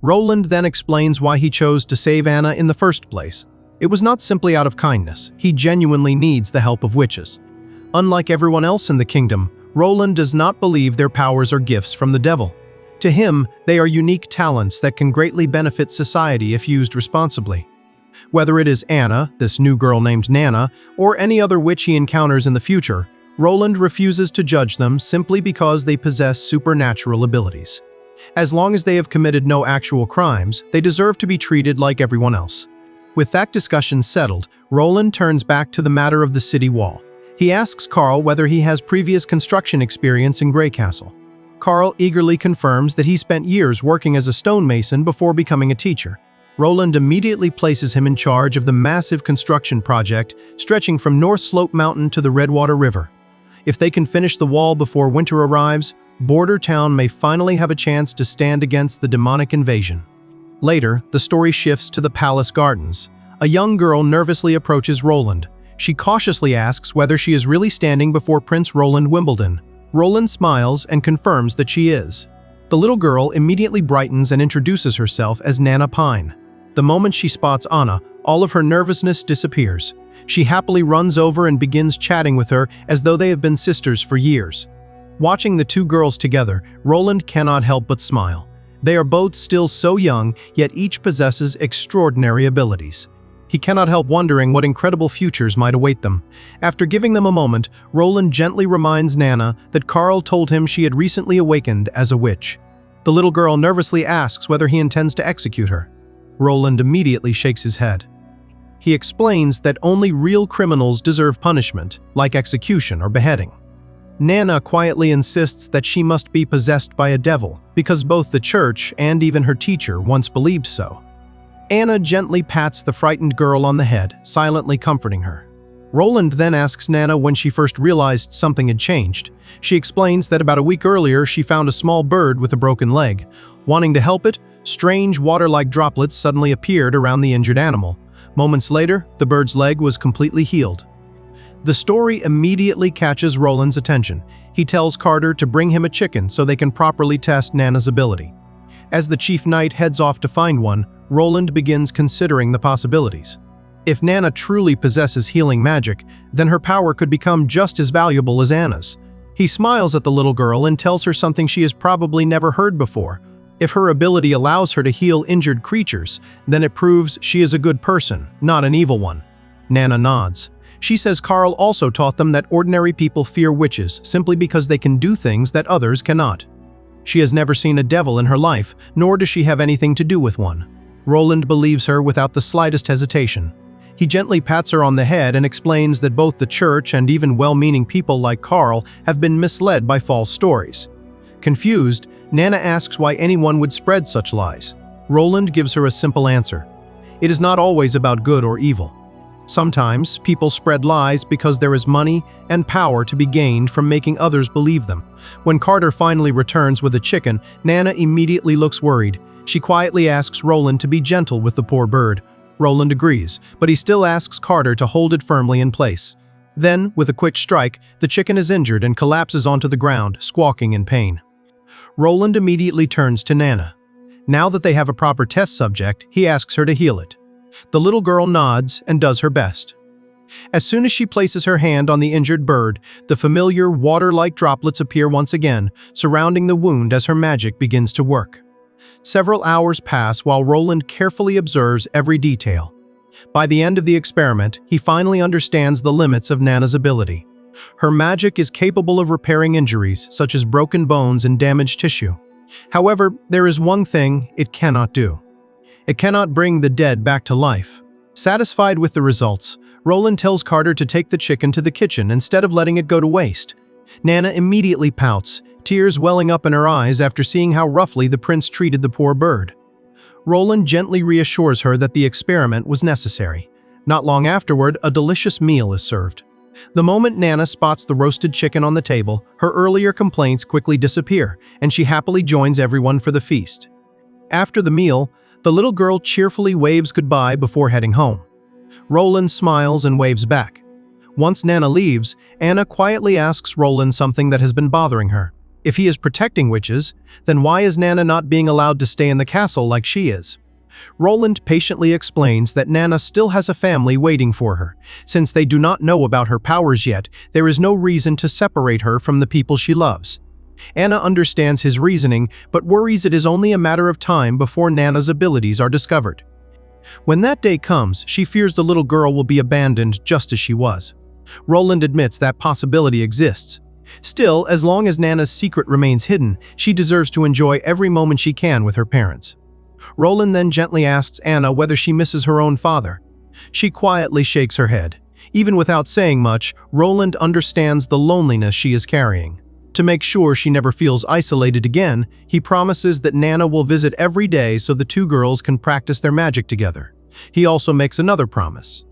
Roland then explains why he chose to save Anna in the first place. It was not simply out of kindness. He genuinely needs the help of witches. Unlike everyone else in the kingdom, Roland does not believe their powers are gifts from the devil. To him, they are unique talents that can greatly benefit society if used responsibly. Whether it is Anna, this new girl named Nana, or any other witch he encounters in the future, Roland refuses to judge them simply because they possess supernatural abilities. As long as they have committed no actual crimes, they deserve to be treated like everyone else. With that discussion settled, Roland turns back to the matter of the city wall. He asks Carl whether he has previous construction experience in Grey Castle. Carl eagerly confirms that he spent years working as a stonemason before becoming a teacher. Roland immediately places him in charge of the massive construction project stretching from North Slope Mountain to the Redwater River. If they can finish the wall before winter arrives, Border Town may finally have a chance to stand against the demonic invasion. Later, the story shifts to the palace gardens. A young girl nervously approaches Roland. She cautiously asks whether she is really standing before Prince Roland Wimbledon. Roland smiles and confirms that she is. The little girl immediately brightens and introduces herself as Nana Pine. The moment she spots Anna, all of her nervousness disappears. She happily runs over and begins chatting with her as though they have been sisters for years. Watching the two girls together, Roland cannot help but smile. They are both still so young, yet each possesses extraordinary abilities. He cannot help wondering what incredible futures might await them. After giving them a moment, Roland gently reminds Nana that Carl told him she had recently awakened as a witch. The little girl nervously asks whether he intends to execute her. Roland immediately shakes his head. He explains that only real criminals deserve punishment, like execution or beheading. Nana quietly insists that she must be possessed by a devil, because both the church and even her teacher once believed so. Anna gently pats the frightened girl on the head, silently comforting her. Roland then asks Nana when she first realized something had changed. She explains that about a week earlier she found a small bird with a broken leg. Wanting to help it, strange water-like droplets suddenly appeared around the injured animal. Moments later, the bird's leg was completely healed. The story immediately catches Roland's attention. He tells Carter to bring him a chicken so they can properly test Nana's ability. As the chief knight heads off to find one, Roland begins considering the possibilities. If Nana truly possesses healing magic, then her power could become just as valuable as Anna's. He smiles at the little girl and tells her something she has probably never heard before. If her ability allows her to heal injured creatures, then it proves she is a good person, not an evil one. Nana nods. She says Carl also taught them that ordinary people fear witches simply because they can do things that others cannot. She has never seen a devil in her life, nor does she have anything to do with one. Roland believes her without the slightest hesitation. He gently pats her on the head and explains that both the church and even well-meaning people like Carl have been misled by false stories. Confused, Nana asks why anyone would spread such lies. Roland gives her a simple answer. It is not always about good or evil. Sometimes, people spread lies because there is money and power to be gained from making others believe them. When Carter finally returns with a chicken, Nana immediately looks worried. She quietly asks Roland to be gentle with the poor bird. Roland agrees, but he still asks Carter to hold it firmly in place. Then, with a quick strike, the chicken is injured and collapses onto the ground, squawking in pain. Roland immediately turns to Nana. Now that they have a proper test subject, he asks her to heal it. The little girl nods and does her best. As soon as she places her hand on the injured bird, the familiar water-like droplets appear once again, surrounding the wound as her magic begins to work. Several hours pass while Roland carefully observes every detail. By the end of the experiment, he finally understands the limits of Nana's ability. Her magic is capable of repairing injuries, such as broken bones and damaged tissue. However, there is one thing it cannot do. It cannot bring the dead back to life. Satisfied with the results, Roland tells Carter to take the chicken to the kitchen instead of letting it go to waste. Nana immediately pouts, tears welling up in her eyes after seeing how roughly the prince treated the poor bird. Roland gently reassures her that the experiment was necessary. Not long afterward, a delicious meal is served. The moment Nana spots the roasted chicken on the table, her earlier complaints quickly disappear, and she happily joins everyone for the feast. After the meal, the little girl cheerfully waves goodbye before heading home. Roland smiles and waves back. Once Nana leaves, Anna quietly asks Roland something that has been bothering her. If he is protecting witches, then why is Nana not being allowed to stay in the castle like she is? Roland patiently explains that Nana still has a family waiting for her. Since they do not know about her powers yet, there is no reason to separate her from the people she loves. Anna understands his reasoning, but worries it is only a matter of time before Nana's abilities are discovered. When that day comes, she fears the little girl will be abandoned just as she was. Roland admits that possibility exists. Still, as long as Nana's secret remains hidden, she deserves to enjoy every moment she can with her parents. Roland then gently asks Anna whether she misses her own father. She quietly shakes her head. Even without saying much, Roland understands the loneliness she is carrying. To make sure she never feels isolated again, he promises that Nana will visit every day so the two girls can practice their magic together. He also makes another promise.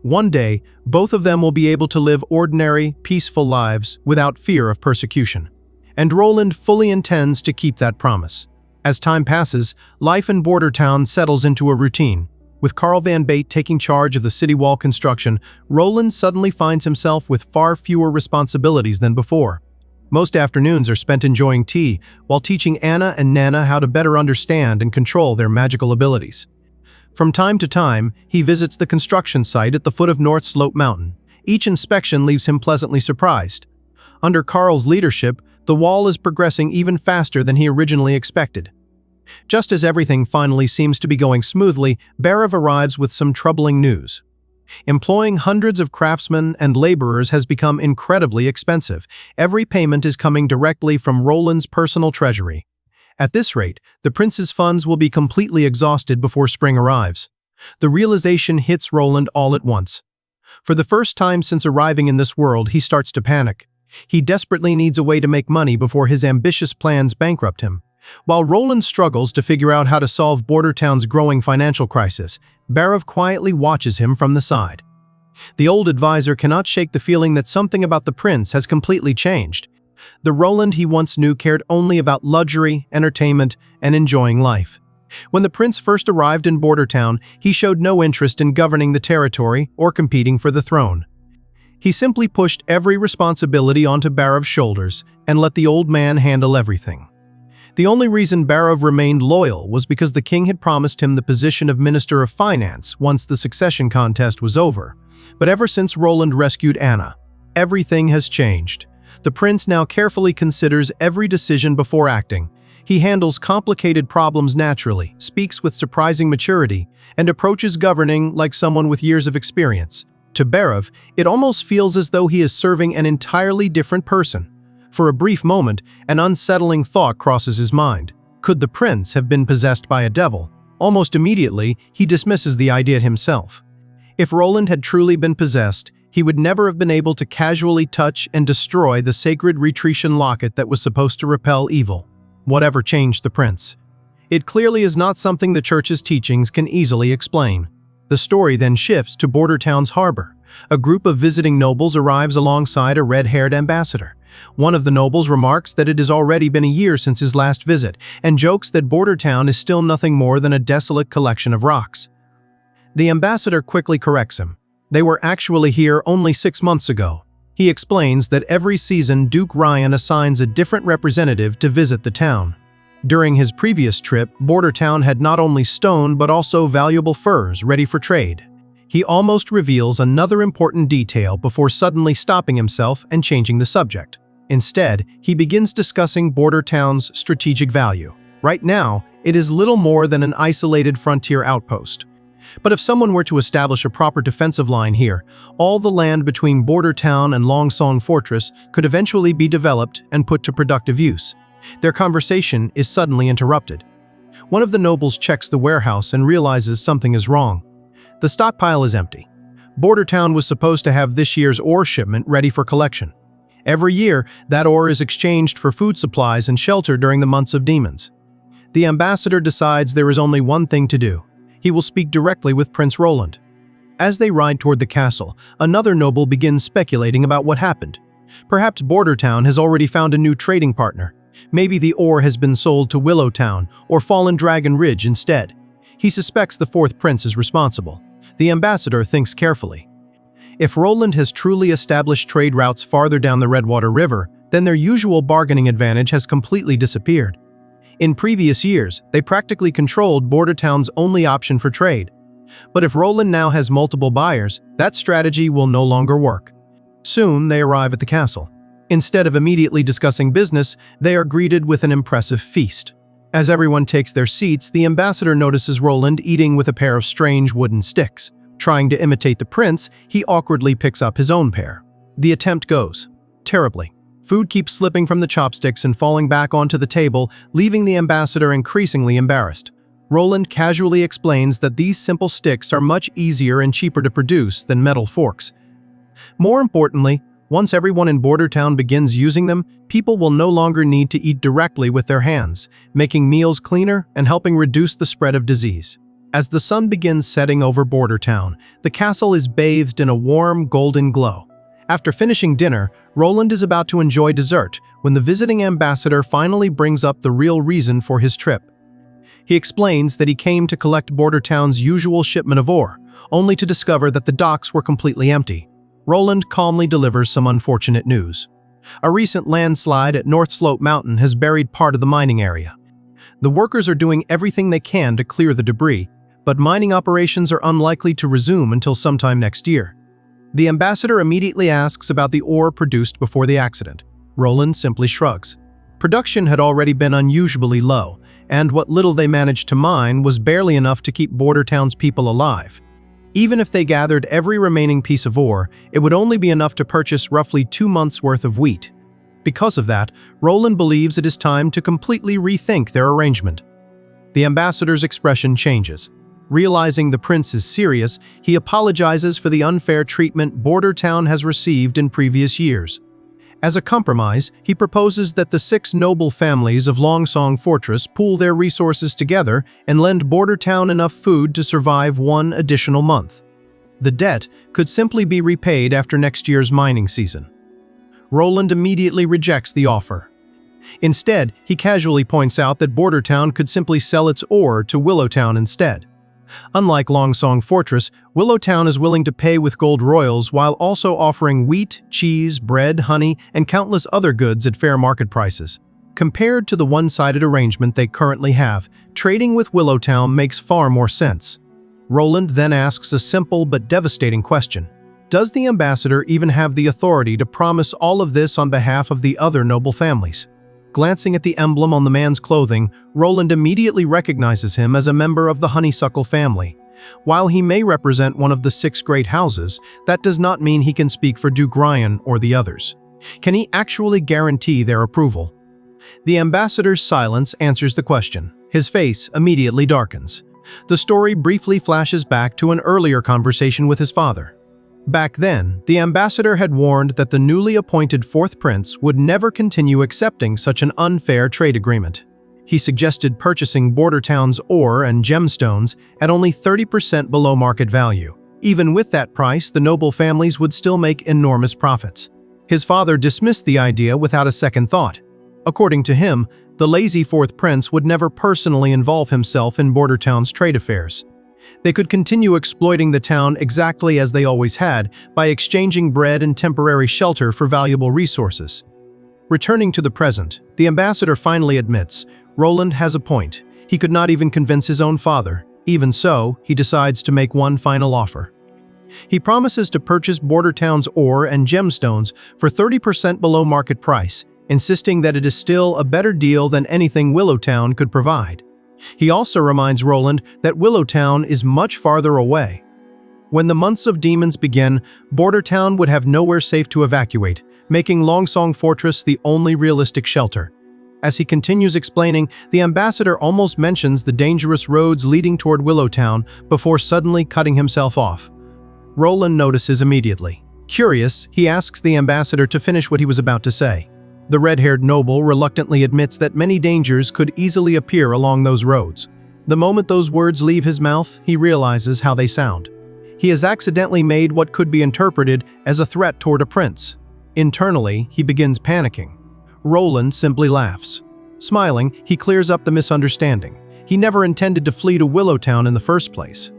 One day, both of them will be able to live ordinary, peaceful lives without fear of persecution. And Roland fully intends to keep that promise. As time passes, life in Border Town settles into a routine. With Carl Van Bate taking charge of the city wall construction, Roland suddenly finds himself with far fewer responsibilities than before. Most afternoons are spent enjoying tea, while teaching Anna and Nana how to better understand and control their magical abilities. From time to time, he visits the construction site at the foot of North Slope Mountain. Each inspection leaves him pleasantly surprised. Under Carl's leadership, the wall is progressing even faster than he originally expected. Just as everything finally seems to be going smoothly, Barav arrives with some troubling news. Employing hundreds of craftsmen and laborers has become incredibly expensive. Every payment is coming directly from Roland's personal treasury. At this rate, the prince's funds will be completely exhausted before spring arrives. The realization hits Roland all at once. For the first time since arriving in this world, he starts to panic. He desperately needs a way to make money before his ambitious plans bankrupt him. While Roland struggles to figure out how to solve Border Town's growing financial crisis, Barav quietly watches him from the side. The old advisor cannot shake the feeling that something about the prince has completely changed. The Roland he once knew cared only about luxury, entertainment, and enjoying life. When the prince first arrived in Border Town, he showed no interest in governing the territory or competing for the throne. He simply pushed every responsibility onto Barav's shoulders and let the old man handle everything. The only reason Barav remained loyal was because the king had promised him the position of Minister of Finance once the succession contest was over. But ever since Roland rescued Anna, everything has changed. The prince now carefully considers every decision before acting. He handles complicated problems naturally, speaks with surprising maturity, and approaches governing like someone with years of experience. To Barav, it almost feels as though he is serving an entirely different person. For a brief moment, an unsettling thought crosses his mind. Could the prince have been possessed by a devil? Almost immediately, he dismisses the idea himself. If Roland had truly been possessed, he would never have been able to casually touch and destroy the sacred Reincarnation locket that was supposed to repel evil. Whatever changed the prince? It clearly is not something the church's teachings can easily explain. The story then shifts to Border Town's harbor. A group of visiting nobles arrives alongside a red-haired ambassador. One of the nobles remarks that it has already been a year since his last visit, and jokes that Border Town is still nothing more than a desolate collection of rocks. The ambassador quickly corrects him. They were actually here only 6 months ago. He explains that every season Duke Ryan assigns a different representative to visit the town. During his previous trip, Border Town had not only stone but also valuable furs ready for trade. He almost reveals another important detail before suddenly stopping himself and changing the subject. Instead, he begins discussing Border Town's strategic value. Right now, it is little more than an isolated frontier outpost. But if someone were to establish a proper defensive line here, all the land between Border Town and Longsong Fortress could eventually be developed and put to productive use. Their conversation is suddenly interrupted. One of the nobles checks the warehouse and realizes something is wrong. The stockpile is empty. Border Town was supposed to have this year's ore shipment ready for collection. Every year, that ore is exchanged for food supplies and shelter during the months of demons. The ambassador decides there is only one thing to do. He will speak directly with Prince Roland. As they ride toward the castle, another noble begins speculating about what happened. Perhaps Border Town has already found a new trading partner. Maybe the ore has been sold to Willow Town or Fallen Dragon Ridge instead. He suspects the fourth prince is responsible. The ambassador thinks carefully. If Roland has truly established trade routes farther down the Redwater River, then their usual bargaining advantage has completely disappeared. In previous years, they practically controlled Border Town's only option for trade. But if Roland now has multiple buyers, that strategy will no longer work. Soon, they arrive at the castle. Instead of immediately discussing business, they are greeted with an impressive feast. As everyone takes their seats, the ambassador notices Roland eating with a pair of strange wooden sticks. Trying to imitate the prince, he awkwardly picks up his own pair. The attempt goes terribly. Food keeps slipping from the chopsticks and falling back onto the table, leaving the ambassador increasingly embarrassed. Roland casually explains that these simple sticks are much easier and cheaper to produce than metal forks. More importantly, Once everyone in Border Town begins using them, people will no longer need to eat directly with their hands, making meals cleaner and helping reduce the spread of disease. As the sun begins setting over Border Town, the castle is bathed in a warm, golden glow. After finishing dinner, Roland is about to enjoy dessert when the visiting ambassador finally brings up the real reason for his trip. He explains that he came to collect Border Town's usual shipment of ore, only to discover that the docks were completely empty. Roland calmly delivers some unfortunate news. A recent landslide at North Slope Mountain has buried part of the mining area. The workers are doing everything they can to clear the debris, but mining operations are unlikely to resume until sometime next year. The ambassador immediately asks about the ore produced before the accident. Roland simply shrugs. Production had already been unusually low, and what little they managed to mine was barely enough to keep Border Town's people alive. Even if they gathered every remaining piece of ore, it would only be enough to purchase roughly 2 months' worth of wheat. Because of that, Roland believes it is time to completely rethink their arrangement. The ambassador's expression changes. Realizing the prince is serious, he apologizes for the unfair treatment Border Town has received in previous years. As a compromise, he proposes that the 6 noble families of Longsong Fortress pool their resources together and lend Border Town enough food to survive 1 additional month. The debt could simply be repaid after next year's mining season. Roland immediately rejects the offer. Instead, he casually points out that Border Town could simply sell its ore to Willow Town instead. Unlike Longsong Fortress, Willow Town is willing to pay with gold royals while also offering wheat, cheese, bread, honey, and countless other goods at fair market prices. Compared to the one-sided arrangement they currently have, trading with Willow Town makes far more sense. Roland then asks a simple but devastating question. Does the ambassador even have the authority to promise all of this on behalf of the other noble families? Glancing at the emblem on the man's clothing, Roland immediately recognizes him as a member of the Honeysuckle family. While he may represent one of the 6 great houses, that does not mean he can speak for Duke Ryan or the others. Can he actually guarantee their approval? The ambassador's silence answers the question. His face immediately darkens. The story briefly flashes back to an earlier conversation with his father. Back then, the ambassador had warned that the newly appointed 4th prince would never continue accepting such an unfair trade agreement. He suggested purchasing Border Town's ore and gemstones at only 30% below market value. Even with that price, the noble families would still make enormous profits. His father dismissed the idea without a second thought. According to him, the lazy 4th prince would never personally involve himself in Border Town's trade affairs. They could continue exploiting the town exactly as they always had, by exchanging bread and temporary shelter for valuable resources. Returning to the present, the ambassador finally admits, Roland has a point. He could not even convince his own father. Even so, he decides to make one final offer. He promises to purchase Border Town's ore and gemstones for 30% below market price, insisting that it is still a better deal than anything Willow Town could provide. He also reminds Roland that Willow Town is much farther away. When the months of demons begin, Border Town would have nowhere safe to evacuate, making Longsong Fortress the only realistic shelter. As he continues explaining, the ambassador almost mentions the dangerous roads leading toward Willow Town before suddenly cutting himself off. Roland notices immediately. Curious, he asks the ambassador to finish what he was about to say. The red-haired noble reluctantly admits that many dangers could easily appear along those roads. The moment those words leave his mouth, he realizes how they sound. He has accidentally made what could be interpreted as a threat toward a prince. Internally, he begins panicking. Roland simply laughs. Smiling, he clears up the misunderstanding. He never intended to flee to Willow Town in the first place.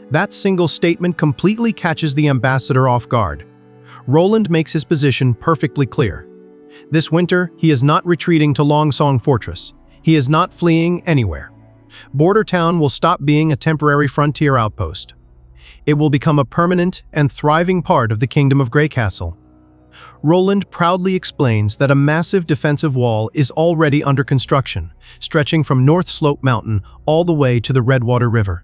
That single statement completely catches the ambassador off guard. Roland makes his position perfectly clear. This winter, he is not retreating to Longsong Fortress. He is not fleeing anywhere. Border Town will stop being a temporary frontier outpost. It will become a permanent and thriving part of the Kingdom of Grey Castle. Roland proudly explains that a massive defensive wall is already under construction, stretching from North Slope Mountain all the way to the Redwater River.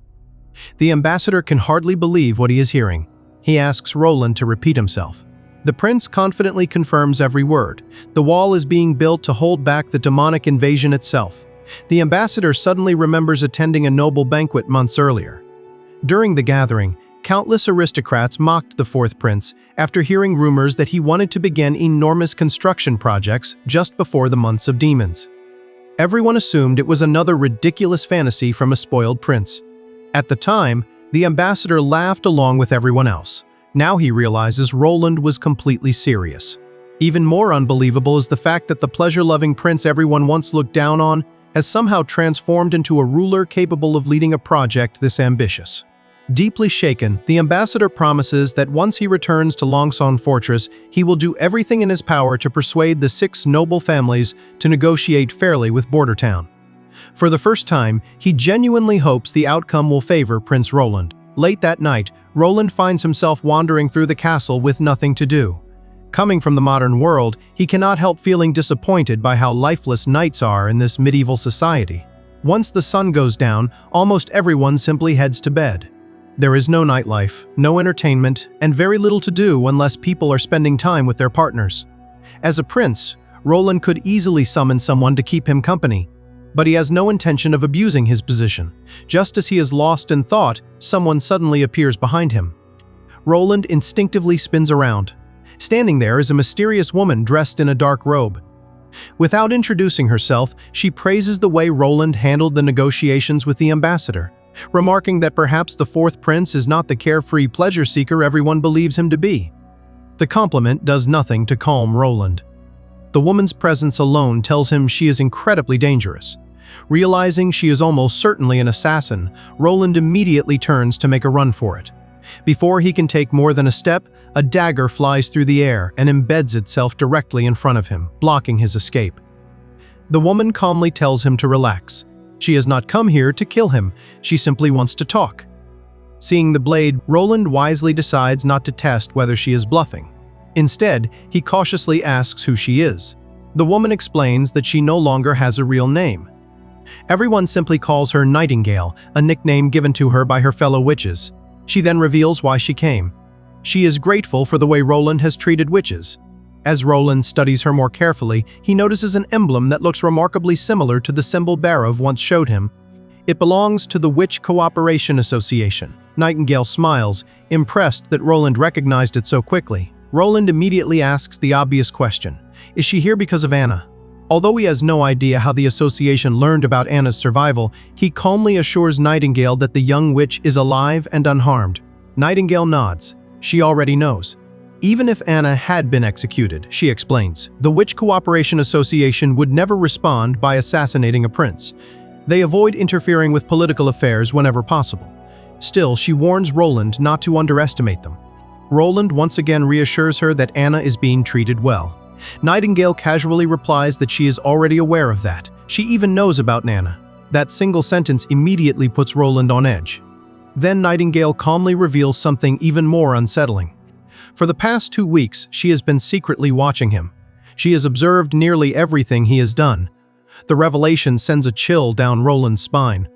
The ambassador can hardly believe what he is hearing. He asks Roland to repeat himself. The prince confidently confirms every word. The wall is being built to hold back the demonic invasion itself. The ambassador suddenly remembers attending a noble banquet months earlier. During the gathering, countless aristocrats mocked the fourth prince after hearing rumors that he wanted to begin enormous construction projects just before the months of demons. Everyone assumed it was another ridiculous fantasy from a spoiled prince. At the time, the ambassador laughed along with everyone else. Now he realizes Roland was completely serious. Even more unbelievable is the fact that the pleasure-loving prince everyone once looked down on has somehow transformed into a ruler capable of leading a project this ambitious. Deeply shaken, the ambassador promises that once he returns to Longsong Fortress, he will do everything in his power to persuade the 6 noble families to negotiate fairly with Border Town. For the first time, he genuinely hopes the outcome will favor Prince Roland. Late that night, Roland finds himself wandering through the castle with nothing to do. Coming from the modern world, he cannot help feeling disappointed by how lifeless nights are in this medieval society. Once the sun goes down, almost everyone simply heads to bed. There is no nightlife, no entertainment, and very little to do unless people are spending time with their partners. As a prince, Roland could easily summon someone to keep him company, but he has no intention of abusing his position. Just as he is lost in thought, someone suddenly appears behind him. Roland instinctively spins around. Standing there is a mysterious woman dressed in a dark robe. Without introducing herself, she praises the way Roland handled the negotiations with the ambassador, remarking that perhaps the fourth prince is not the carefree pleasure seeker everyone believes him to be. The compliment does nothing to calm Roland. The woman's presence alone tells him she is incredibly dangerous. Realizing she is almost certainly an assassin, Roland immediately turns to make a run for it. Before he can take more than a step, a dagger flies through the air and embeds itself directly in front of him, blocking his escape. The woman calmly tells him to relax. She has not come here to kill him, she simply wants to talk. Seeing the blade, Roland wisely decides not to test whether she is bluffing. Instead, he cautiously asks who she is. The woman explains that she no longer has a real name. Everyone simply calls her Nightingale, a nickname given to her by her fellow witches. She then reveals why she came. She is grateful for the way Roland has treated witches. As Roland studies her more carefully, he notices an emblem that looks remarkably similar to the symbol Barov once showed him. It belongs to the Witch Cooperation Association. Nightingale smiles, impressed that Roland recognized it so quickly. Roland immediately asks the obvious question: is she here because of Anna? Although he has no idea how the association learned about Anna's survival, he calmly assures Nightingale that the young witch is alive and unharmed. Nightingale nods. She already knows. Even if Anna had been executed, she explains, the Witch Cooperation Association would never respond by assassinating a prince. They avoid interfering with political affairs whenever possible. Still, she warns Roland not to underestimate them. Roland once again reassures her that Anna is being treated well. Nightingale casually replies that she is already aware of that. She even knows about Nana. That single sentence immediately puts Roland on edge. Then Nightingale calmly reveals something even more unsettling. For the past 2 weeks, she has been secretly watching him. She has observed nearly everything he has done. The revelation sends a chill down Roland's spine.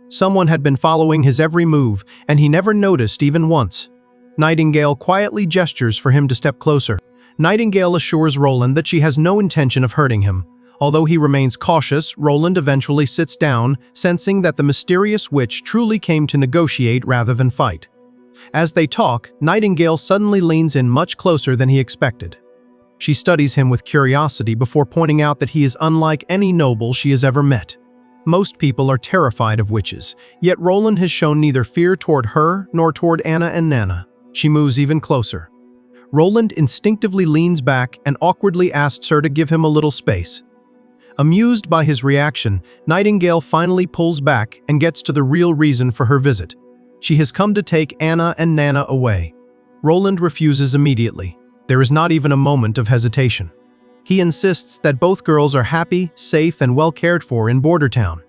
Someone had been following his every move, and he never noticed even once. Nightingale quietly gestures for him to step closer. Nightingale assures Roland that she has no intention of hurting him. Although he remains cautious, Roland eventually sits down, sensing that the mysterious witch truly came to negotiate rather than fight. As they talk, Nightingale suddenly leans in much closer than he expected. She studies him with curiosity before pointing out that he is unlike any noble she has ever met. Most people are terrified of witches, yet Roland has shown neither fear toward her nor toward Anna and Nana. She moves even closer. Roland instinctively leans back and awkwardly asks her to give him a little space. Amused by his reaction, Nightingale finally pulls back and gets to the real reason for her visit. She has come to take Anna and Nana away. Roland refuses immediately. There is not even a moment of hesitation. He insists that both girls are happy, safe, and well cared for in Border Town.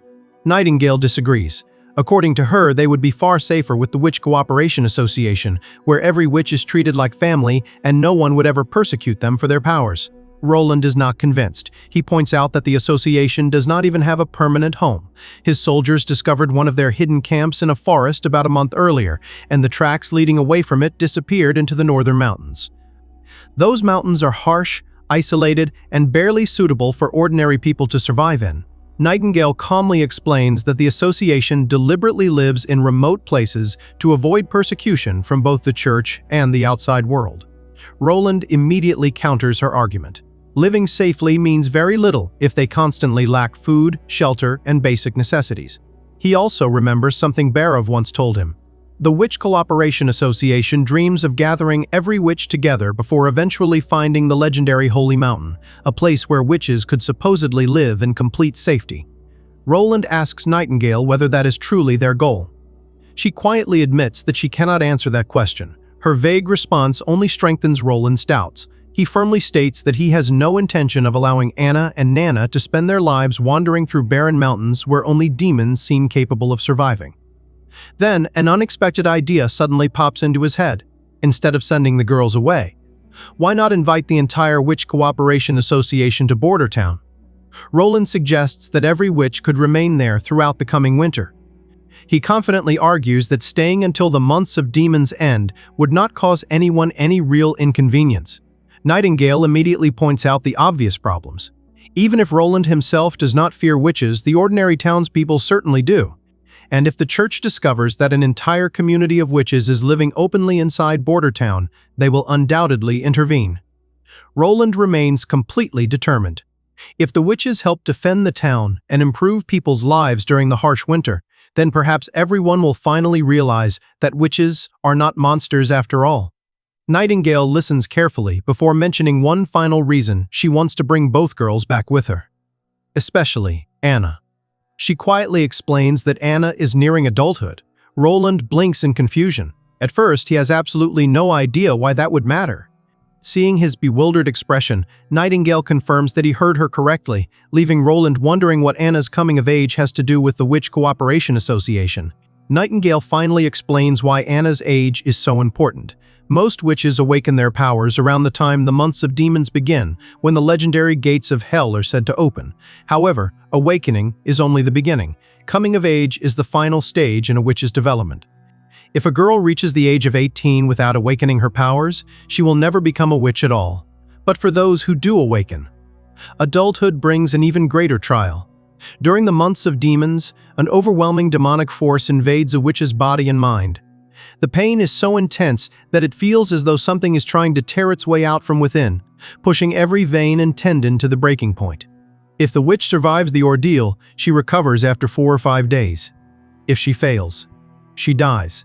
Nightingale disagrees. According to her, they would be far safer with the Witch Cooperation Association, where every witch is treated like family and no one would ever persecute them for their powers. Roland is not convinced. He points out that the association does not even have a permanent home. His soldiers discovered one of their hidden camps in a forest about a month earlier, and the tracks leading away from it disappeared into the northern mountains. Those mountains are harsh, isolated, and barely suitable for ordinary people to survive in. Nightingale calmly explains that the association deliberately lives in remote places to avoid persecution from both the church and the outside world. Roland immediately counters her argument. Living safely means very little if they constantly lack food, shelter, and basic necessities. He also remembers something Barov once told him. The Witch Cooperation Association dreams of gathering every witch together before eventually finding the legendary Holy Mountain, a place where witches could supposedly live in complete safety. Roland asks Nightingale whether that is truly their goal. She quietly admits that she cannot answer that question. Her vague response only strengthens Roland's doubts. He firmly states that he has no intention of allowing Anna and Nana to spend their lives wandering through barren mountains where only demons seem capable of surviving. Then, an unexpected idea suddenly pops into his head. Instead of sending the girls away, why not invite the entire Witch Cooperation Association to Border Town? Roland suggests that every witch could remain there throughout the coming winter. He confidently argues that staying until the months of demons end would not cause anyone any real inconvenience. Nightingale immediately points out the obvious problems. Even if Roland himself does not fear witches, the ordinary townspeople certainly do. And if the church discovers that an entire community of witches is living openly inside Border Town, they will undoubtedly intervene. Roland remains completely determined. If the witches help defend the town and improve people's lives during the harsh winter, then perhaps everyone will finally realize that witches are not monsters after all. Nightingale listens carefully before mentioning one final reason she wants to bring both girls back with her. Especially Anna. She quietly explains that Anna is nearing adulthood. Roland blinks in confusion. At first, he has absolutely no idea why that would matter. Seeing his bewildered expression, Nightingale confirms that he heard her correctly, leaving Roland wondering what Anna's coming of age has to do with the Witch Cooperation Association. Nightingale finally explains why Anna's age is so important. Most witches awaken their powers around the time the months of demons begin, when the legendary gates of hell are said to open. However, awakening is only the beginning. Coming of age is the final stage in a witch's development. If a girl reaches the age of 18 without awakening her powers, she will never become a witch at all. But for those who do awaken, adulthood brings an even greater trial. During the months of demons, an overwhelming demonic force invades a witch's body and mind. The pain is so intense that it feels as though something is trying to tear its way out from within, pushing every vein and tendon to the breaking point. If the witch survives the ordeal, she recovers after 4 or 5 days. If she fails, she dies.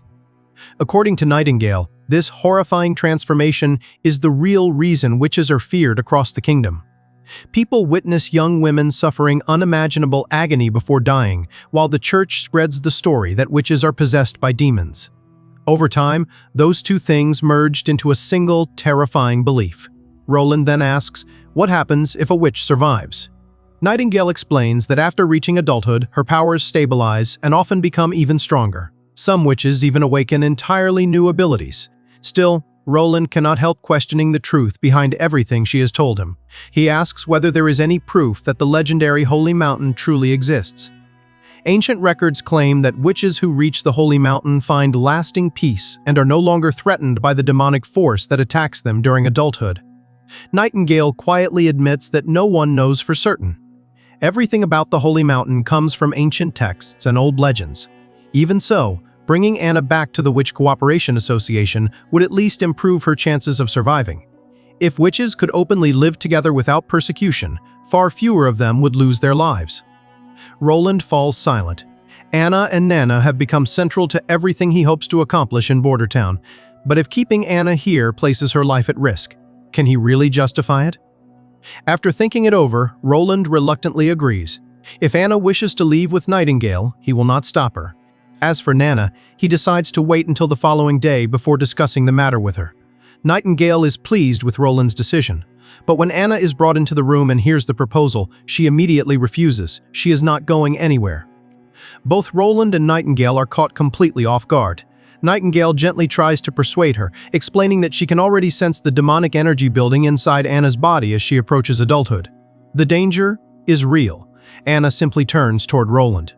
According to Nightingale, this horrifying transformation is the real reason witches are feared across the kingdom. People witness young women suffering unimaginable agony before dying, while the church spreads the story that witches are possessed by demons. Over time, those two things merged into a single, terrifying belief. Roland then asks, what happens if a witch survives? Nightingale explains that after reaching adulthood, her powers stabilize and often become even stronger. Some witches even awaken entirely new abilities. Still, Roland cannot help questioning the truth behind everything she has told him. He asks whether there is any proof that the legendary Holy Mountain truly exists. Ancient records claim that witches who reach the Holy Mountain find lasting peace and are no longer threatened by the demonic force that attacks them during adulthood. Nightingale quietly admits that no one knows for certain. Everything about the Holy Mountain comes from ancient texts and old legends. Even so, bringing Anna back to the Witch Cooperation Association would at least improve her chances of surviving. If witches could openly live together without persecution, far fewer of them would lose their lives. Roland falls silent. Anna and Nana have become central to everything he hopes to accomplish in Border Town, but if keeping Anna here places her life at risk, can he really justify it? After thinking it over, Roland reluctantly agrees. If Anna wishes to leave with Nightingale, he will not stop her. As for Nana, he decides to wait until the following day before discussing the matter with her. Nightingale is pleased with Roland's decision. But when Anna is brought into the room and hears the proposal, she immediately refuses. She is not going anywhere. Both Roland and Nightingale are caught completely off guard. Nightingale gently tries to persuade her, explaining that she can already sense the demonic energy building inside Anna's body as she approaches adulthood. The danger is real. Anna simply turns toward Roland.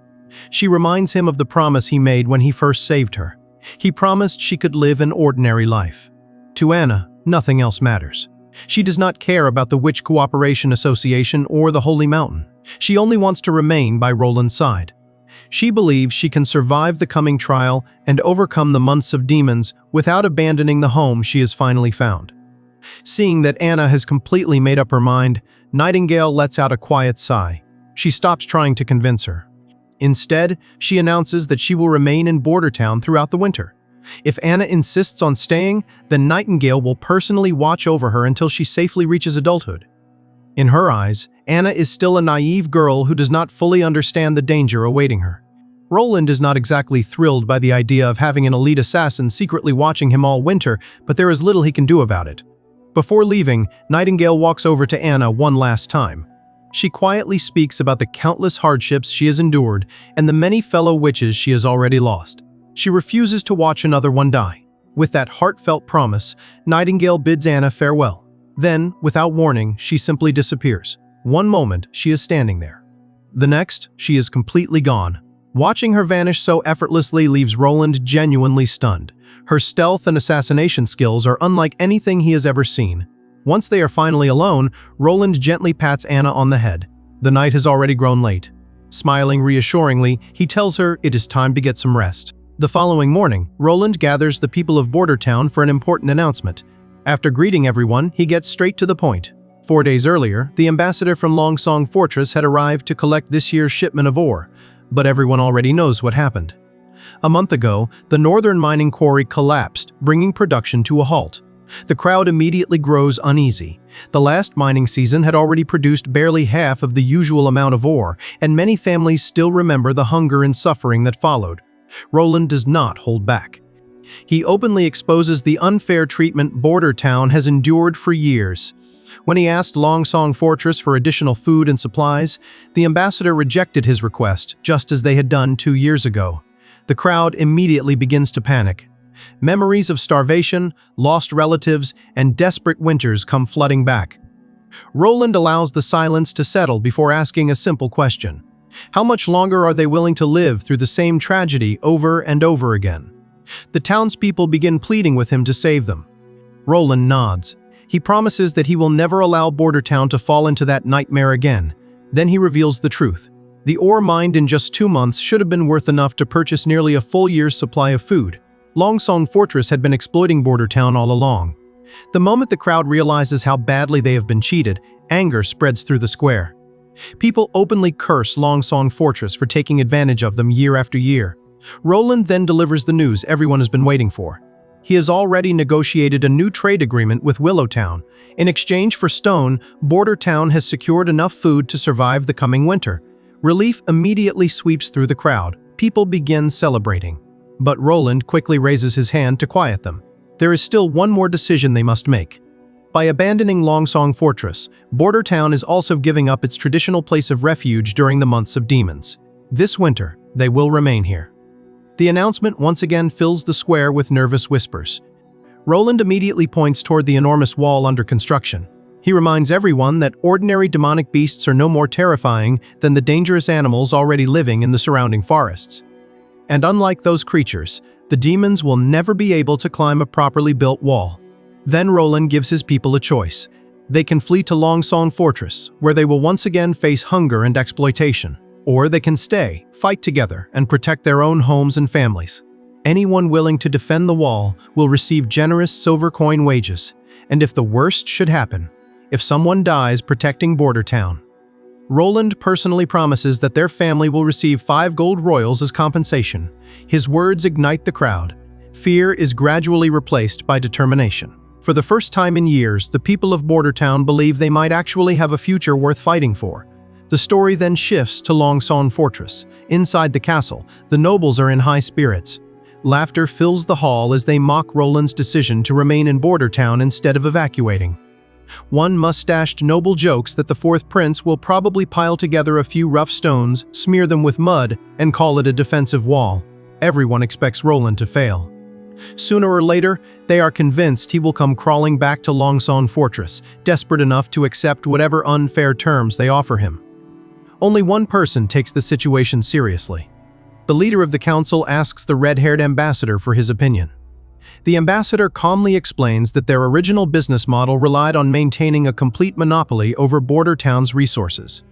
She reminds him of the promise he made when he first saved her. He promised she could live an ordinary life. To Anna, nothing else matters. She does not care about the Witch Cooperation Association or the Holy Mountain. She only wants to remain by Roland's side. She believes she can survive the coming trial and overcome the months of demons without abandoning the home she has finally found. Seeing that Anna has completely made up her mind, Nightingale lets out a quiet sigh. She stops trying to convince her. Instead, she announces that she will remain in Border Town throughout the winter. If Anna insists on staying, then Nightingale will personally watch over her until she safely reaches adulthood. In her eyes, Anna is still a naive girl who does not fully understand the danger awaiting her. Roland is not exactly thrilled by the idea of having an elite assassin secretly watching him all winter, but there is little he can do about it. Before leaving, Nightingale walks over to Anna one last time. She quietly speaks about the countless hardships she has endured and the many fellow witches she has already lost. She refuses to watch another one die. With that heartfelt promise, Nightingale bids Anna farewell. Then, without warning, she simply disappears. One moment, she is standing there. The next, she is completely gone. Watching her vanish so effortlessly leaves Roland genuinely stunned. Her stealth and assassination skills are unlike anything he has ever seen. Once they are finally alone, Roland gently pats Anna on the head. The night has already grown late. Smiling reassuringly, he tells her it is time to get some rest. The following morning, Roland gathers the people of Border Town for an important announcement. After greeting everyone, he gets straight to the point. 4 days earlier, the ambassador from Longsong Fortress had arrived to collect this year's shipment of ore, but everyone already knows what happened. A month ago, the northern mining quarry collapsed, bringing production to a halt. The crowd immediately grows uneasy. The last mining season had already produced barely half of the usual amount of ore, and many families still remember the hunger and suffering that followed. Roland does not hold back. He openly exposes the unfair treatment Border Town has endured for years. When he asked Longsong Fortress for additional food and supplies, the ambassador rejected his request, just as they had done 2 years ago. The crowd immediately begins to panic. Memories of starvation, lost relatives, and desperate winters come flooding back. Roland allows the silence to settle before asking a simple question. How much longer are they willing to live through the same tragedy over and over again? The townspeople begin pleading with him to save them. Roland nods. He promises that he will never allow Border Town to fall into that nightmare again. Then he reveals the truth. The ore mined in just 2 months should have been worth enough to purchase nearly a full year's supply of food. Longsong Fortress had been exploiting Border Town all along. The moment the crowd realizes how badly they have been cheated, anger spreads through the square. People openly curse Longsong Fortress for taking advantage of them year after year. Roland then delivers the news everyone has been waiting for. He has already negotiated a new trade agreement with Willowtown. In exchange for stone, Border Town has secured enough food to survive the coming winter. Relief immediately sweeps through the crowd. People begin celebrating. But Roland quickly raises his hand to quiet them. There is still one more decision they must make. By abandoning Longsong Fortress, Border Town is also giving up its traditional place of refuge during the months of demons. This winter, they will remain here. The announcement once again fills the square with nervous whispers. Roland immediately points toward the enormous wall under construction. He reminds everyone that ordinary demonic beasts are no more terrifying than the dangerous animals already living in the surrounding forests. And unlike those creatures, the demons will never be able to climb a properly built wall. Then Roland gives his people a choice. They can flee to Longsong Fortress, where they will once again face hunger and exploitation. Or they can stay, fight together, and protect their own homes and families. Anyone willing to defend the wall will receive generous silver coin wages. And if the worst should happen, if someone dies protecting Border Town, Roland personally promises that their family will receive 5 gold royals as compensation. His words ignite the crowd. Fear is gradually replaced by determination. For the first time in years, the people of Border Town believe they might actually have a future worth fighting for. The story then shifts to Longsong Fortress. Inside the castle, the nobles are in high spirits. Laughter fills the hall as they mock Roland's decision to remain in Border Town instead of evacuating. One mustached noble jokes that the 4th prince will probably pile together a few rough stones, smear them with mud, and call it a defensive wall. Everyone expects Roland to fail. Sooner or later, they are convinced he will come crawling back to Longsong Fortress, desperate enough to accept whatever unfair terms they offer him. Only one person takes the situation seriously. The leader of the council asks the red-haired ambassador for his opinion. The ambassador calmly explains that their original business model relied on maintaining a complete monopoly over border towns' resources.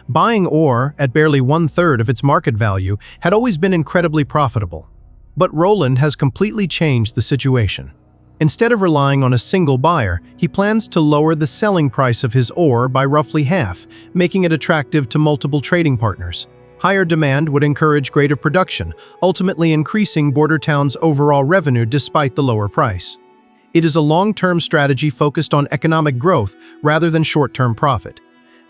Buying ore, at barely 1/3 of its market value, had always been incredibly profitable. But Roland has completely changed the situation. Instead of relying on a single buyer, he plans to lower the selling price of his ore by roughly half, making it attractive to multiple trading partners. Higher demand would encourage greater production, ultimately increasing border towns' overall revenue despite the lower price. It is a long-term strategy focused on economic growth rather than short-term profit.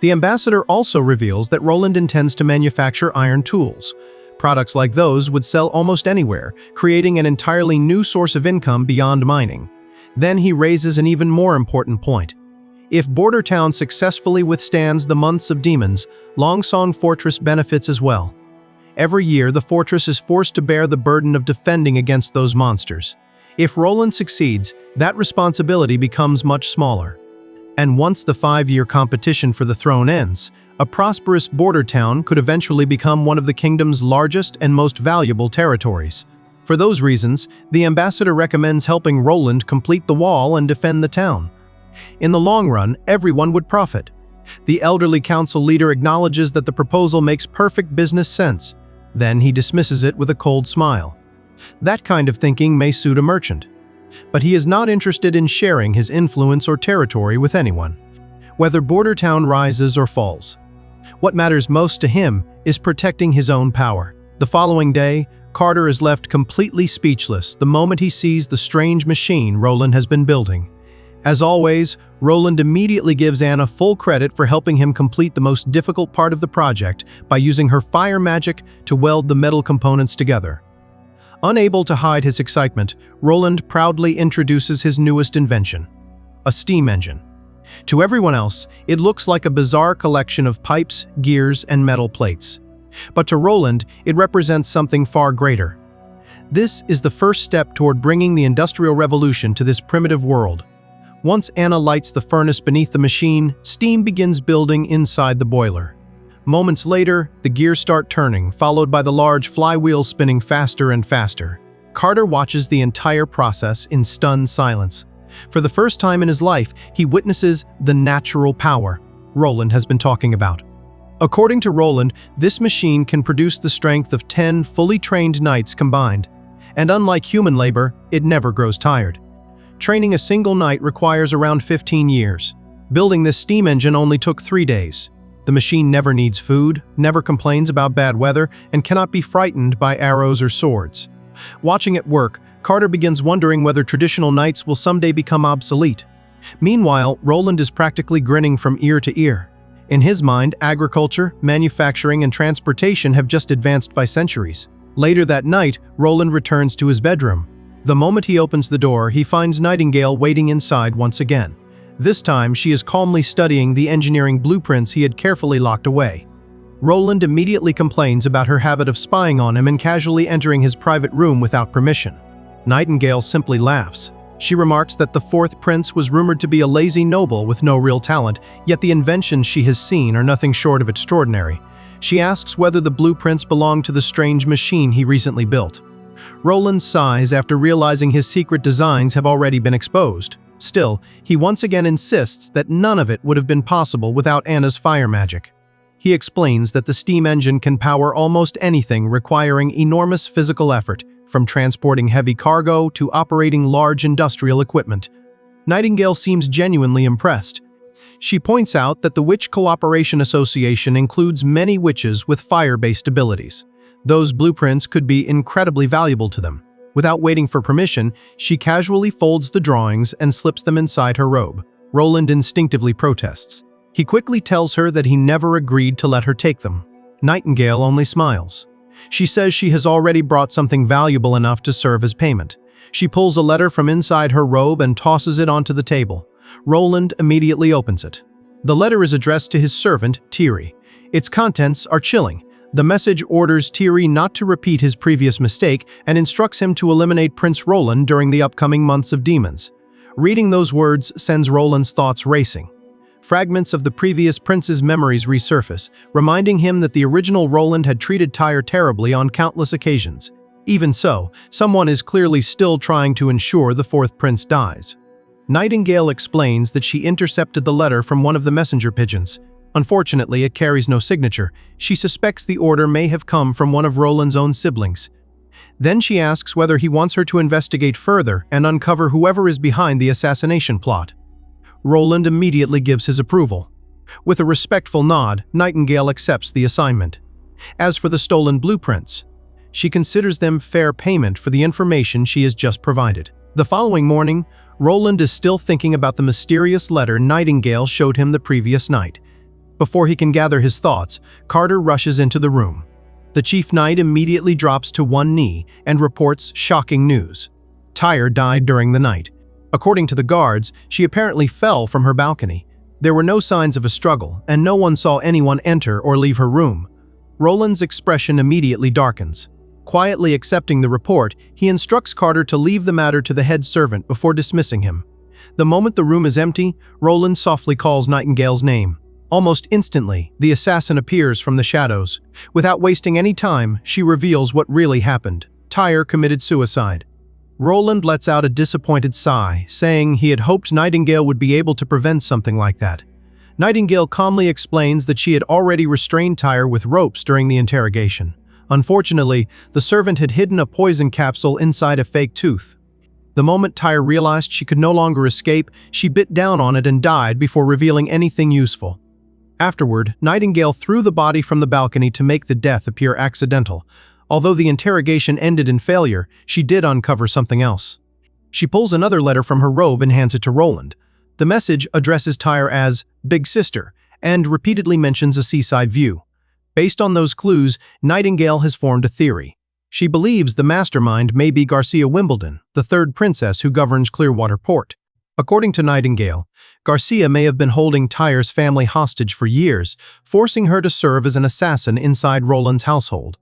The ambassador also reveals that Roland intends to manufacture iron tools. Products like those would sell almost anywhere, creating an entirely new source of income beyond mining. Then he raises an even more important point. If Border Town successfully withstands the months of demons, Longsong Fortress benefits as well. Every year, the fortress is forced to bear the burden of defending against those monsters. If Roland succeeds, that responsibility becomes much smaller. And once the 5-year competition for the throne ends, a prosperous border town could eventually become one of the kingdom's largest and most valuable territories. For those reasons, the ambassador recommends helping Roland complete the wall and defend the town. In the long run, everyone would profit. The elderly council leader acknowledges that the proposal makes perfect business sense. Then he dismisses it with a cold smile. That kind of thinking may suit a merchant. But he is not interested in sharing his influence or territory with anyone, whether Border Town rises or falls. What matters most to him is protecting his own power. The following day, Carter is left completely speechless the moment he sees the strange machine Roland has been building. As always, Roland immediately gives Anna full credit for helping him complete the most difficult part of the project by using her fire magic to weld the metal components together. Unable to hide his excitement, Roland proudly introduces his newest invention, a steam engine. To everyone else, it looks like a bizarre collection of pipes, gears, and metal plates. But to Roland, it represents something far greater. This is the first step toward bringing the Industrial Revolution to this primitive world. Once Anna lights the furnace beneath the machine, steam begins building inside the boiler. Moments later, the gears start turning, followed by the large flywheel spinning faster and faster. Carter watches the entire process in stunned silence. For the first time in his life, he witnesses the natural power Roland has been talking about. According to Roland, this machine can produce the strength of 10 fully trained knights combined. And unlike human labor, it never grows tired. Training a single knight requires around 15 years. Building this steam engine only took 3 days. The machine never needs food, never complains about bad weather, and cannot be frightened by arrows or swords. Watching it work, Carter begins wondering whether traditional knights will someday become obsolete. Meanwhile, Roland is practically grinning from ear to ear. In his mind, agriculture, manufacturing, and transportation have just advanced by centuries. Later that night, Roland returns to his bedroom. The moment he opens the door, he finds Nightingale waiting inside once again. This time, she is calmly studying the engineering blueprints he had carefully locked away. Roland immediately complains about her habit of spying on him and casually entering his private room without permission. Nightingale simply laughs. She remarks that the fourth prince was rumored to be a lazy noble with no real talent, yet the inventions she has seen are nothing short of extraordinary. She asks whether the blueprints belong to the strange machine he recently built. Roland sighs after realizing his secret designs have already been exposed. Still, he once again insists that none of it would have been possible without Anna's fire magic. He explains that the steam engine can power almost anything requiring enormous physical effort, from transporting heavy cargo to operating large industrial equipment. Nightingale seems genuinely impressed. She points out that the Witch Cooperation Association includes many witches with fire-based abilities. Those blueprints could be incredibly valuable to them. Without waiting for permission, she casually folds the drawings and slips them inside her robe. Roland instinctively protests. He quickly tells her that he never agreed to let her take them. Nightingale only smiles. She says she has already brought something valuable enough to serve as payment. She pulls a letter from inside her robe and tosses it onto the table. Roland immediately opens it. The letter is addressed to his servant, Thierry. Its contents are chilling. The message orders Thierry not to repeat his previous mistake and instructs him to eliminate Prince Roland during the upcoming months of demons. Reading those words sends Roland's thoughts racing. Fragments of the previous prince's memories resurface, reminding him that the original Roland had treated Tyre terribly on countless occasions. Even so, someone is clearly still trying to ensure the fourth prince dies. Nightingale explains that she intercepted the letter from one of the messenger pigeons. Unfortunately, it carries no signature. She suspects the order may have come from one of Roland's own siblings. Then she asks whether he wants her to investigate further and uncover whoever is behind the assassination plot. Roland immediately gives his approval. With a respectful nod, Nightingale accepts the assignment. As for the stolen blueprints, she considers them fair payment for the information she has just provided. The following morning, Roland is still thinking about the mysterious letter Nightingale showed him the previous night. Before he can gather his thoughts, Carter rushes into the room. The chief knight immediately drops to one knee and reports shocking news. Tyre died during the night. According to the guards, she apparently fell from her balcony. There were no signs of a struggle, and no one saw anyone enter or leave her room. Roland's expression immediately darkens. Quietly accepting the report, he instructs Carter to leave the matter to the head servant before dismissing him. The moment the room is empty, Roland softly calls Nightingale's name. Almost instantly, the assassin appears from the shadows. Without wasting any time, she reveals what really happened. Tyre committed suicide. Roland lets out a disappointed sigh, saying he had hoped Nightingale would be able to prevent something like that. Nightingale calmly explains that she had already restrained Tyre with ropes during the interrogation. Unfortunately, the servant had hidden a poison capsule inside a fake tooth. The moment Tyre realized she could no longer escape, she bit down on it and died before revealing anything useful. Afterward, Nightingale threw the body from the balcony to make the death appear accidental. Although the interrogation ended in failure, she did uncover something else. She pulls another letter from her robe and hands it to Roland. The message addresses Tyre as Big Sister and repeatedly mentions a seaside view. Based on those clues, Nightingale has formed a theory. She believes the mastermind may be Garcia Wimbledon, the third princess who governs Clearwater Port. According to Nightingale, Garcia may have been holding Tyre's family hostage for years, forcing her to serve as an assassin inside Roland's household.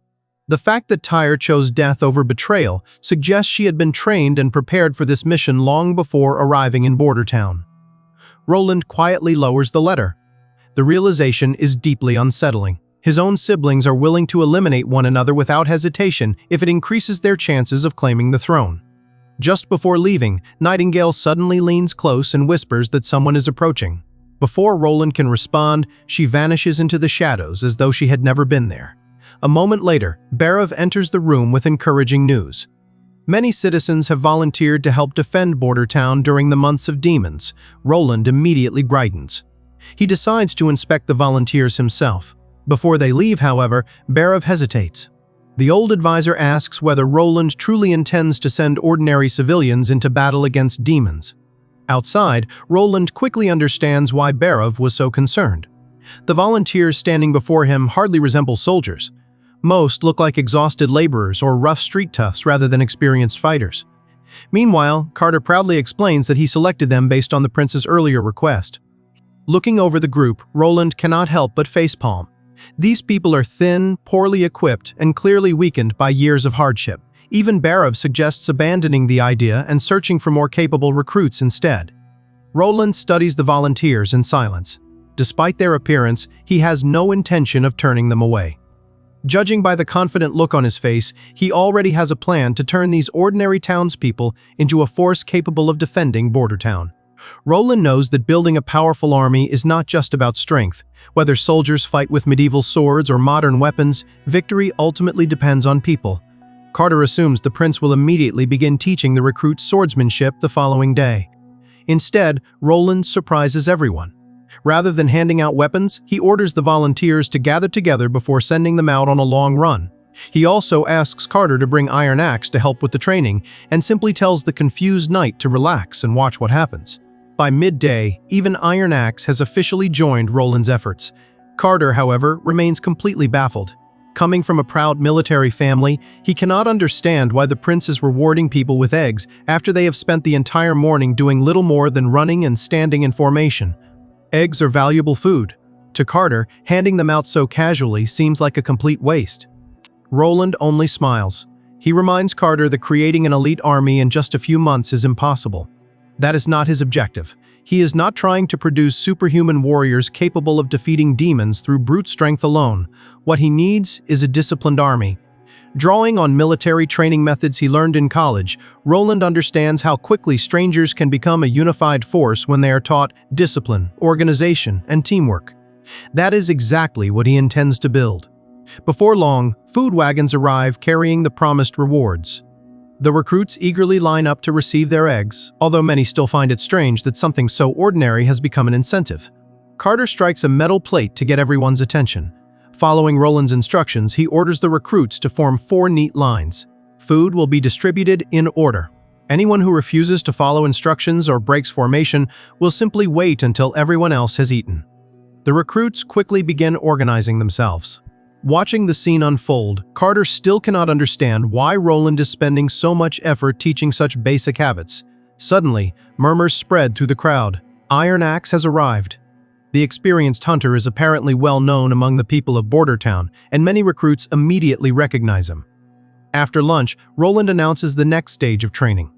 The fact that Tyre chose death over betrayal suggests she had been trained and prepared for this mission long before arriving in Border Town. Roland quietly lowers the letter. The realization is deeply unsettling. His own siblings are willing to eliminate one another without hesitation if it increases their chances of claiming the throne. Just before leaving, Nightingale suddenly leans close and whispers that someone is approaching. Before Roland can respond, she vanishes into the shadows as though she had never been there. A moment later, Barav enters the room with encouraging news. Many citizens have volunteered to help defend Border Town during the months of demons. Roland immediately brightens. He decides to inspect the volunteers himself. Before they leave, however, Barav hesitates. The old advisor asks whether Roland truly intends to send ordinary civilians into battle against demons. Outside, Roland quickly understands why Barav was so concerned. The volunteers standing before him hardly resemble soldiers. Most look like exhausted laborers or rough street toughs rather than experienced fighters. Meanwhile, Carter proudly explains that he selected them based on the prince's earlier request. Looking over the group, Roland cannot help but facepalm. These people are thin, poorly equipped, and clearly weakened by years of hardship. Even Barav suggests abandoning the idea and searching for more capable recruits instead. Roland studies the volunteers in silence. Despite their appearance, he has no intention of turning them away. Judging by the confident look on his face, he already has a plan to turn these ordinary townspeople into a force capable of defending Border Town. Roland knows that building a powerful army is not just about strength. Whether soldiers fight with medieval swords or modern weapons, victory ultimately depends on people. Carter assumes the prince will immediately begin teaching the recruits swordsmanship the following day. Instead, Roland surprises everyone. Rather than handing out weapons, he orders the volunteers to gather together before sending them out on a long run. He also asks Carter to bring Iron Axe to help with the training and simply tells the confused knight to relax and watch what happens. By midday, even Iron Axe has officially joined Roland's efforts. Carter, however, remains completely baffled. Coming from a proud military family, he cannot understand why the prince is rewarding people with eggs after they have spent the entire morning doing little more than running and standing in formation. Eggs are valuable food. To Carter, handing them out so casually seems like a complete waste. Roland only smiles. He reminds Carter that creating an elite army in just a few months is impossible. That is not his objective. He is not trying to produce superhuman warriors capable of defeating demons through brute strength alone. What he needs is a disciplined army. Drawing on military training methods he learned in college, Roland understands how quickly strangers can become a unified force when they are taught discipline, organization, and teamwork. That is exactly what he intends to build. Before long, food wagons arrive carrying the promised rewards. The recruits eagerly line up to receive their eggs, although many still find it strange that something so ordinary has become an incentive. Carter strikes a metal plate to get everyone's attention. Following Roland's instructions, he orders the recruits to form 4 neat lines. Food will be distributed in order. Anyone who refuses to follow instructions or breaks formation will simply wait until everyone else has eaten. The recruits quickly begin organizing themselves. Watching the scene unfold, Carter still cannot understand why Roland is spending so much effort teaching such basic habits. Suddenly, murmurs spread through the crowd. Iron Axe has arrived. The experienced hunter is apparently well known among the people of Border Town, and many recruits immediately recognize him. After lunch, Roland announces the next stage of training.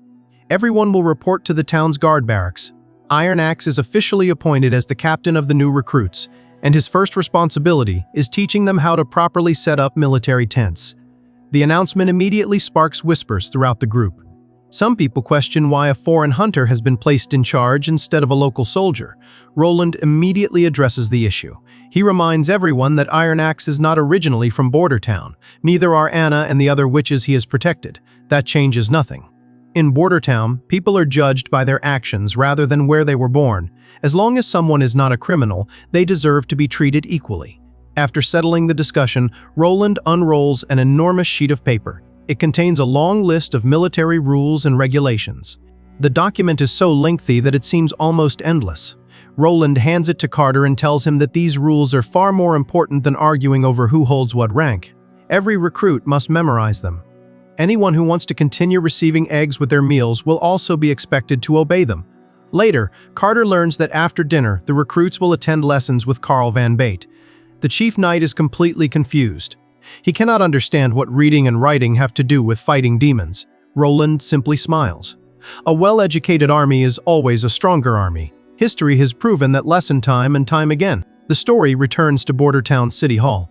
Everyone will report to the town's guard barracks. Iron Axe is officially appointed as the captain of the new recruits, and his first responsibility is teaching them how to properly set up military tents. The announcement immediately sparks whispers throughout the group. Some people question why a foreign hunter has been placed in charge instead of a local soldier. Roland immediately addresses the issue. He reminds everyone that Iron Axe is not originally from Border Town. Neither are Anna and the other witches he has protected. That changes nothing. In Border Town, people are judged by their actions rather than where they were born. As long as someone is not a criminal, they deserve to be treated equally. After settling the discussion, Roland unrolls an enormous sheet of paper. It contains a long list of military rules and regulations. The document is so lengthy that it seems almost endless. Roland hands it to Carter and tells him that these rules are far more important than arguing over who holds what rank. Every recruit must memorize them. Anyone who wants to continue receiving eggs with their meals will also be expected to obey them. Later, Carter learns that after dinner, the recruits will attend lessons with Carl Van Bate. The chief knight is completely confused. He cannot understand what reading and writing have to do with fighting demons. Roland simply smiles. A well-educated army is always a stronger army. History has proven that lesson time and time again. The story returns to Border Town City Hall.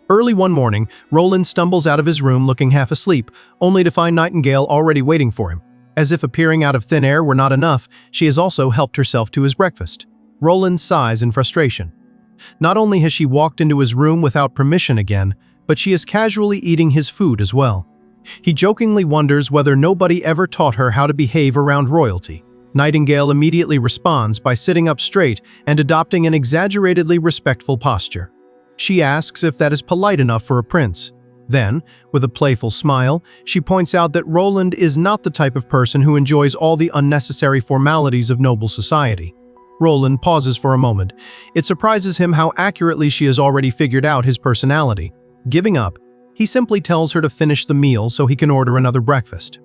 Early one morning, Roland stumbles out of his room looking half asleep, only to find Nightingale already waiting for him. As if appearing out of thin air were not enough, she has also helped herself to his breakfast. Roland sighs in frustration. Not only has she walked into his room without permission again, but she is casually eating his food as well. He jokingly wonders whether nobody ever taught her how to behave around royalty. Nightingale immediately responds by sitting up straight and adopting an exaggeratedly respectful posture. She asks if that is polite enough for a prince. Then, with a playful smile, she points out that Roland is not the type of person who enjoys all the unnecessary formalities of noble society. Roland pauses for a moment. It surprises him how accurately she has already figured out his personality. Giving up, he simply tells her to finish the meal so he can order another breakfast.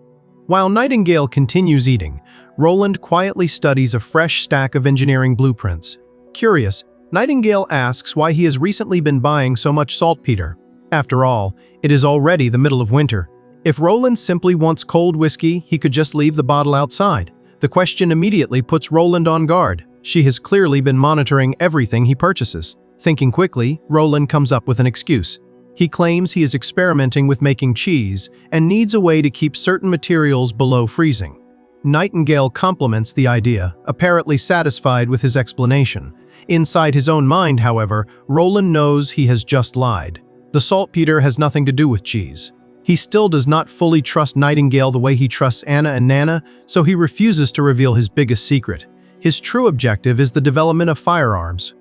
While Nightingale continues eating, Roland quietly studies a fresh stack of engineering blueprints. Curious, Nightingale asks why he has recently been buying so much saltpeter. After all, it is already the middle of winter. If Roland simply wants cold whiskey, he could just leave the bottle outside. The question immediately puts Roland on guard. She has clearly been monitoring everything he purchases. Thinking quickly, Roland comes up with an excuse. He claims he is experimenting with making cheese and needs a way to keep certain materials below freezing. Nightingale compliments the idea, apparently satisfied with his explanation. Inside his own mind, however, Roland knows he has just lied. The saltpeter has nothing to do with cheese. He still does not fully trust Nightingale the way he trusts Anna and Nana, so he refuses to reveal his biggest secret. His true objective is the development of firearms.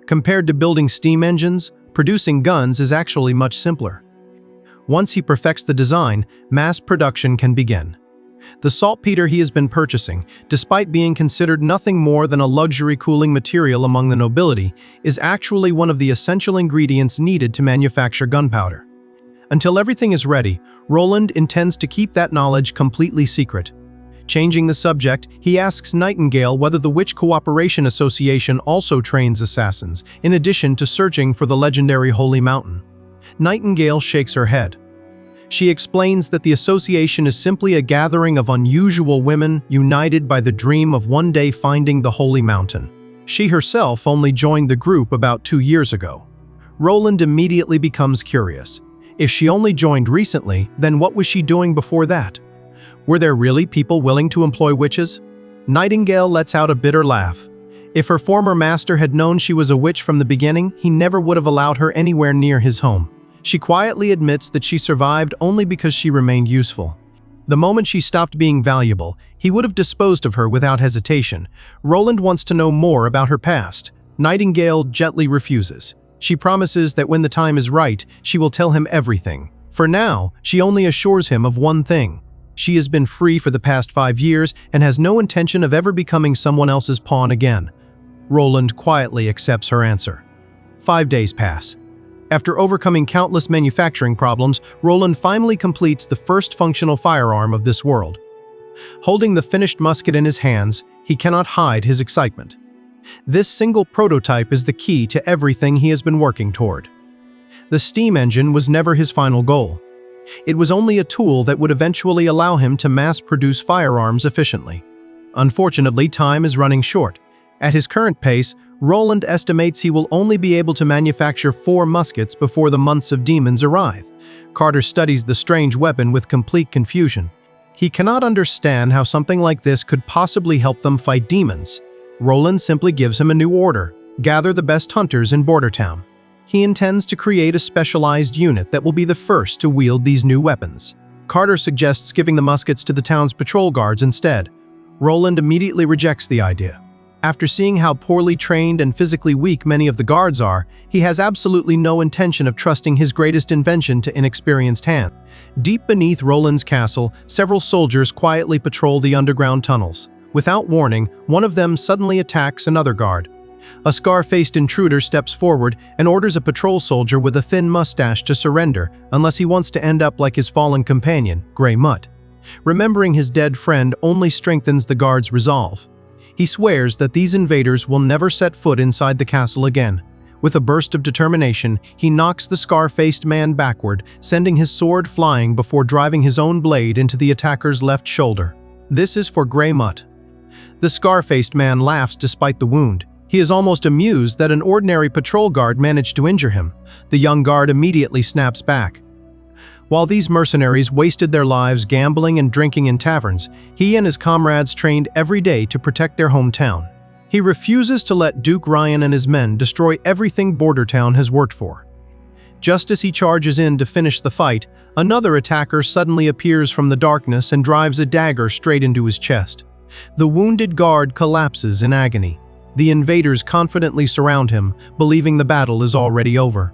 Compared to building steam engines, producing guns is actually much simpler. Once he perfects the design, mass production can begin. The saltpeter he has been purchasing, despite being considered nothing more than a luxury cooling material among the nobility, is actually one of the essential ingredients needed to manufacture gunpowder. Until everything is ready, Roland intends to keep that knowledge completely secret. Changing the subject, he asks Nightingale whether the Witch Cooperation Association also trains assassins, in addition to searching for the legendary Holy Mountain. Nightingale shakes her head. She explains that the association is simply a gathering of unusual women united by the dream of one day finding the Holy Mountain. She herself only joined the group about 2 years ago. Roland immediately becomes curious. If she only joined recently, then what was she doing before that? Were there really people willing to employ witches? Nightingale lets out a bitter laugh. If her former master had known she was a witch from the beginning, he never would have allowed her anywhere near his home. She quietly admits that she survived only because she remained useful. The moment she stopped being valuable, he would have disposed of her without hesitation. Roland wants to know more about her past. Nightingale gently refuses. She promises that when the time is right, she will tell him everything. For now, she only assures him of one thing. She has been free for the past 5 years and has no intention of ever becoming someone else's pawn again. Roland quietly accepts her answer. 5 days pass. After overcoming countless manufacturing problems, Roland finally completes the first functional firearm of this world. Holding the finished musket in his hands, he cannot hide his excitement. This single prototype is the key to everything he has been working toward. The steam engine was never his final goal. It was only a tool that would eventually allow him to mass-produce firearms efficiently. Unfortunately, time is running short. At his current pace, Roland estimates he will only be able to manufacture 4 muskets before the months of demons arrive. Carter studies the strange weapon with complete confusion. He cannot understand how something like this could possibly help them fight demons. Roland simply gives him a new order: gather the best hunters in Bordertown. He intends to create a specialized unit that will be the first to wield these new weapons. Carter suggests giving the muskets to the town's patrol guards instead. Roland immediately rejects the idea. After seeing how poorly trained and physically weak many of the guards are, he has absolutely no intention of trusting his greatest invention to inexperienced hands. Deep beneath Roland's castle, several soldiers quietly patrol the underground tunnels. Without warning, one of them suddenly attacks another guard. A scar-faced intruder steps forward and orders a patrol soldier with a thin mustache to surrender unless he wants to end up like his fallen companion, Grey Mutt. Remembering his dead friend only strengthens the guard's resolve. He swears that these invaders will never set foot inside the castle again. With a burst of determination, he knocks the scar-faced man backward, sending his sword flying before driving his own blade into the attacker's left shoulder. This is for Grey Mutt. The scar-faced man laughs despite the wound. He is almost amused that an ordinary patrol guard managed to injure him. The young guard immediately snaps back. While these mercenaries wasted their lives gambling and drinking in taverns, he and his comrades trained every day to protect their hometown. He refuses to let Duke Ryan and his men destroy everything Bordertown has worked for. Just as he charges in to finish the fight, another attacker suddenly appears from the darkness and drives a dagger straight into his chest. The wounded guard collapses in agony. The invaders confidently surround him, believing the battle is already over.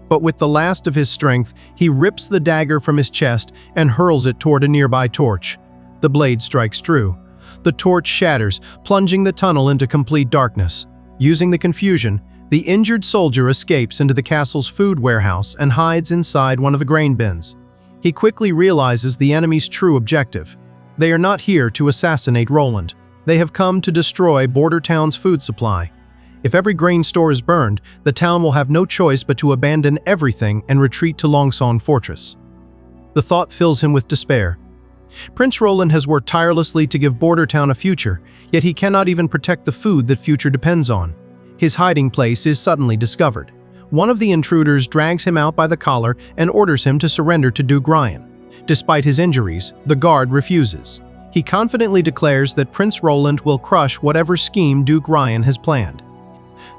But with the last of his strength, he rips the dagger from his chest and hurls it toward a nearby torch. The blade strikes true. The torch shatters, plunging the tunnel into complete darkness. Using the confusion, the injured soldier escapes into the castle's food warehouse and hides inside one of the grain bins. He quickly realizes the enemy's true objective. They are not here to assassinate Roland. They have come to destroy Bordertown's food supply. If every grain store is burned, the town will have no choice but to abandon everything and retreat to Longsong Fortress. The thought fills him with despair. Prince Roland has worked tirelessly to give Bordertown a future, yet he cannot even protect the food that future depends on. His hiding place is suddenly discovered. One of the intruders drags him out by the collar and orders him to surrender to Duke Ryan. Despite his injuries, the guard refuses. He confidently declares that Prince Roland will crush whatever scheme Duke Ryan has planned.